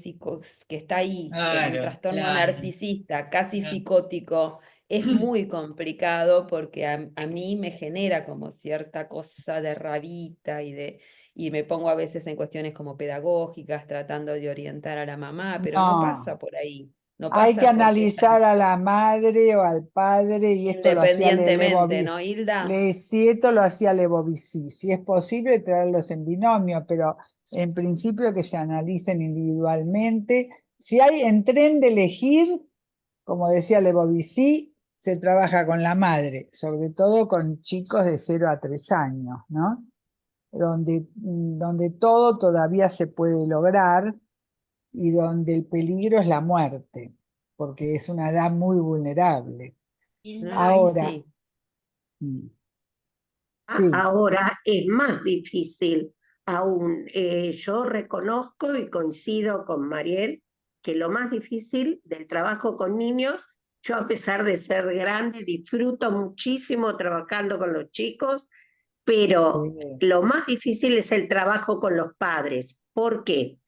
Speaker 1: que está ahí, con un
Speaker 6: Claro,
Speaker 1: trastorno
Speaker 6: claro,
Speaker 1: narcisista, casi
Speaker 6: claro.
Speaker 1: psicótico, es muy complicado porque a mí me genera como cierta cosa de rabita y me pongo a veces en cuestiones como pedagógicas, tratando de orientar a la mamá, pero no pasa
Speaker 2: no,
Speaker 1: por ahí, no
Speaker 2: hay que
Speaker 1: pasa porque ella,
Speaker 2: analizar a la madre o al padre, y esto lo hacía
Speaker 1: independientemente, ¿no, Hilda?
Speaker 2: Si esto lo hacía Lebovici. Si es posible traerlos en binomio, pero en principio que se analicen individualmente. Si hay en tren de elegir, como decía Lebovici, se trabaja con la madre, sobre todo con chicos de 0 a 3 años, ¿no? Donde todo todavía se puede lograr y donde el peligro es la muerte, porque es una edad muy vulnerable.
Speaker 9: Hilda,
Speaker 1: Ahí
Speaker 2: Ahora,
Speaker 1: sí.
Speaker 2: mm, sí,
Speaker 3: Ahora es más difícil aún. Yo reconozco y coincido con Mariel que lo más difícil del trabajo con niños, yo a pesar de ser grande, disfruto muchísimo trabajando con los chicos, pero
Speaker 2: sí,
Speaker 3: lo más difícil es el trabajo con los padres. ¿Por qué?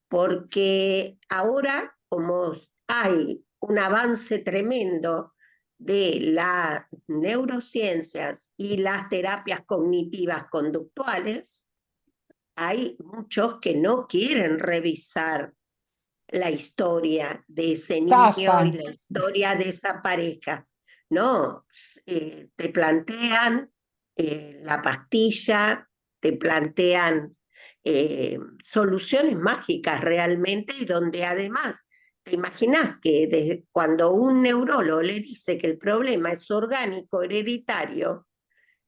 Speaker 3: Porque ahora, como hay un avance tremendo de las neurociencias y las terapias cognitivas conductuales, hay muchos que no quieren revisar la historia de ese niño y
Speaker 2: zafan.
Speaker 3: la historia de esa pareja. No, te plantean la pastilla, te plantean soluciones mágicas realmente, y donde además te imaginas que cuando un neurólogo le dice que el problema es orgánico, hereditario,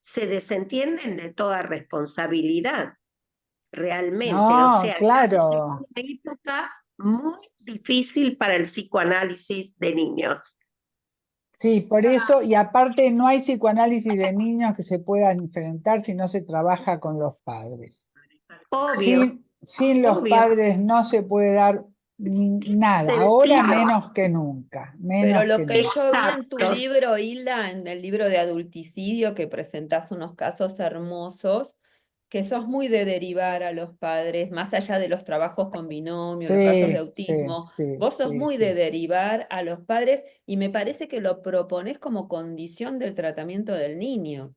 Speaker 3: se desentienden de toda responsabilidad realmente. O
Speaker 2: No,
Speaker 3: sea, estamos en
Speaker 2: claro.
Speaker 3: una época muy difícil para el psicoanálisis de niños.
Speaker 2: Sí, por eso, y aparte no hay psicoanálisis de niños que se puedan enfrentar si no se trabaja con los padres.
Speaker 3: Obvio,
Speaker 2: Sin los
Speaker 3: obvio.
Speaker 2: padres no se puede dar nada, ahora
Speaker 3: Sentido.
Speaker 2: menos que nunca,
Speaker 1: Pero
Speaker 2: menos
Speaker 1: lo
Speaker 2: que
Speaker 1: que
Speaker 2: nunca.
Speaker 1: yo vi en tu
Speaker 3: Exacto.
Speaker 1: libro, Hilda, en el libro de adulticidio, que presentás unos casos hermosos, que sos muy de derivar a los padres, más allá de los trabajos con binomio, los casos de
Speaker 2: Sí, sí,
Speaker 1: autismo,
Speaker 2: sí,
Speaker 1: vos sos
Speaker 2: sí,
Speaker 1: muy de
Speaker 2: sí.
Speaker 1: derivar a los padres y me parece que lo proponés como condición del tratamiento del niño.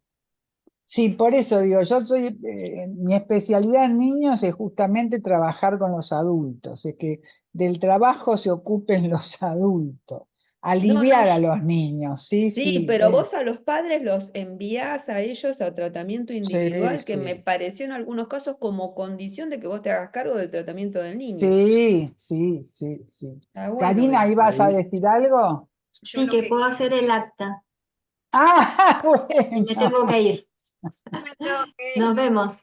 Speaker 2: Sí, por eso digo, mi especialidad en niños es justamente trabajar con los adultos, es que del trabajo se ocupen los adultos,
Speaker 1: No, no,
Speaker 2: aliviar a los niños, sí,
Speaker 1: sí,
Speaker 2: sí,
Speaker 1: pero vos a los padres los enviás a ellos a tratamiento
Speaker 2: sí,
Speaker 1: individual, que me
Speaker 2: sí,
Speaker 1: pareció en algunos casos como condición de que vos te hagas cargo del tratamiento del niño.
Speaker 2: sí, sí, sí, sí.
Speaker 1: Está bueno
Speaker 2: Karina, ¿ahí
Speaker 1: eso.
Speaker 2: vas a decir algo?
Speaker 9: yo
Speaker 12: Sí,
Speaker 9: lo
Speaker 12: que
Speaker 9: que
Speaker 12: puedo hacer el acta
Speaker 2: Ah,
Speaker 12: y me
Speaker 2: bueno.
Speaker 12: tengo que ir.
Speaker 9: no,
Speaker 12: Nos vemos.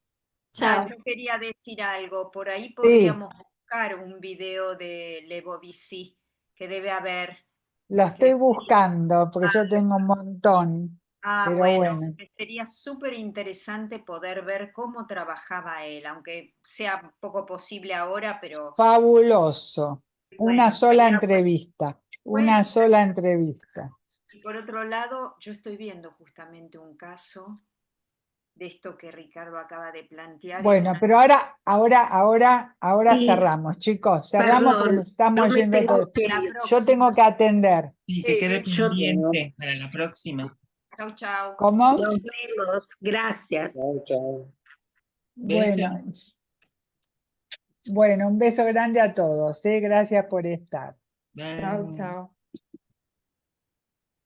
Speaker 9: yo
Speaker 12: Chao.
Speaker 9: quería decir algo. Por ahí
Speaker 2: Sí,
Speaker 9: podríamos buscar un video de Lebovici, que debe haber,
Speaker 2: lo
Speaker 9: que
Speaker 2: estoy buscando porque yo tengo un montón, pero
Speaker 9: bueno,
Speaker 2: bueno,
Speaker 9: que sería súper interesante poder ver cómo trabajaba él, aunque sea poco posible ahora, pero
Speaker 2: fabuloso. Una
Speaker 9: bueno,
Speaker 2: sola
Speaker 9: estaría bueno.
Speaker 2: entrevista,
Speaker 9: Bueno,
Speaker 2: una sola entrevista.
Speaker 9: y por otro lado, yo estoy viendo justamente un caso de esto que Ricardo acaba de plantear en
Speaker 2: Bueno,
Speaker 9: una...
Speaker 2: pero ahora
Speaker 3: Sí,
Speaker 2: cerramos, chicos, cerramos porque
Speaker 3: perdón,
Speaker 2: nos
Speaker 3: yo
Speaker 2: estamos
Speaker 3: me
Speaker 2: yendo
Speaker 3: tengo
Speaker 2: todo.
Speaker 3: que
Speaker 9: La
Speaker 3: ir.
Speaker 2: Yo
Speaker 9: próxima.
Speaker 2: tengo que atender.
Speaker 6: Sí, que quede
Speaker 3: Yo,
Speaker 6: pendiente para la próxima.
Speaker 9: Chau, chau.
Speaker 2: ¿Cómo?
Speaker 3: nos vemos. Gracias.
Speaker 8: Chao, chao.
Speaker 2: Bueno,
Speaker 6: Besos.
Speaker 2: bueno, un beso grande a todos, ¿eh? Gracias por estar.
Speaker 1: Chao,
Speaker 6: Bye.
Speaker 1: chao.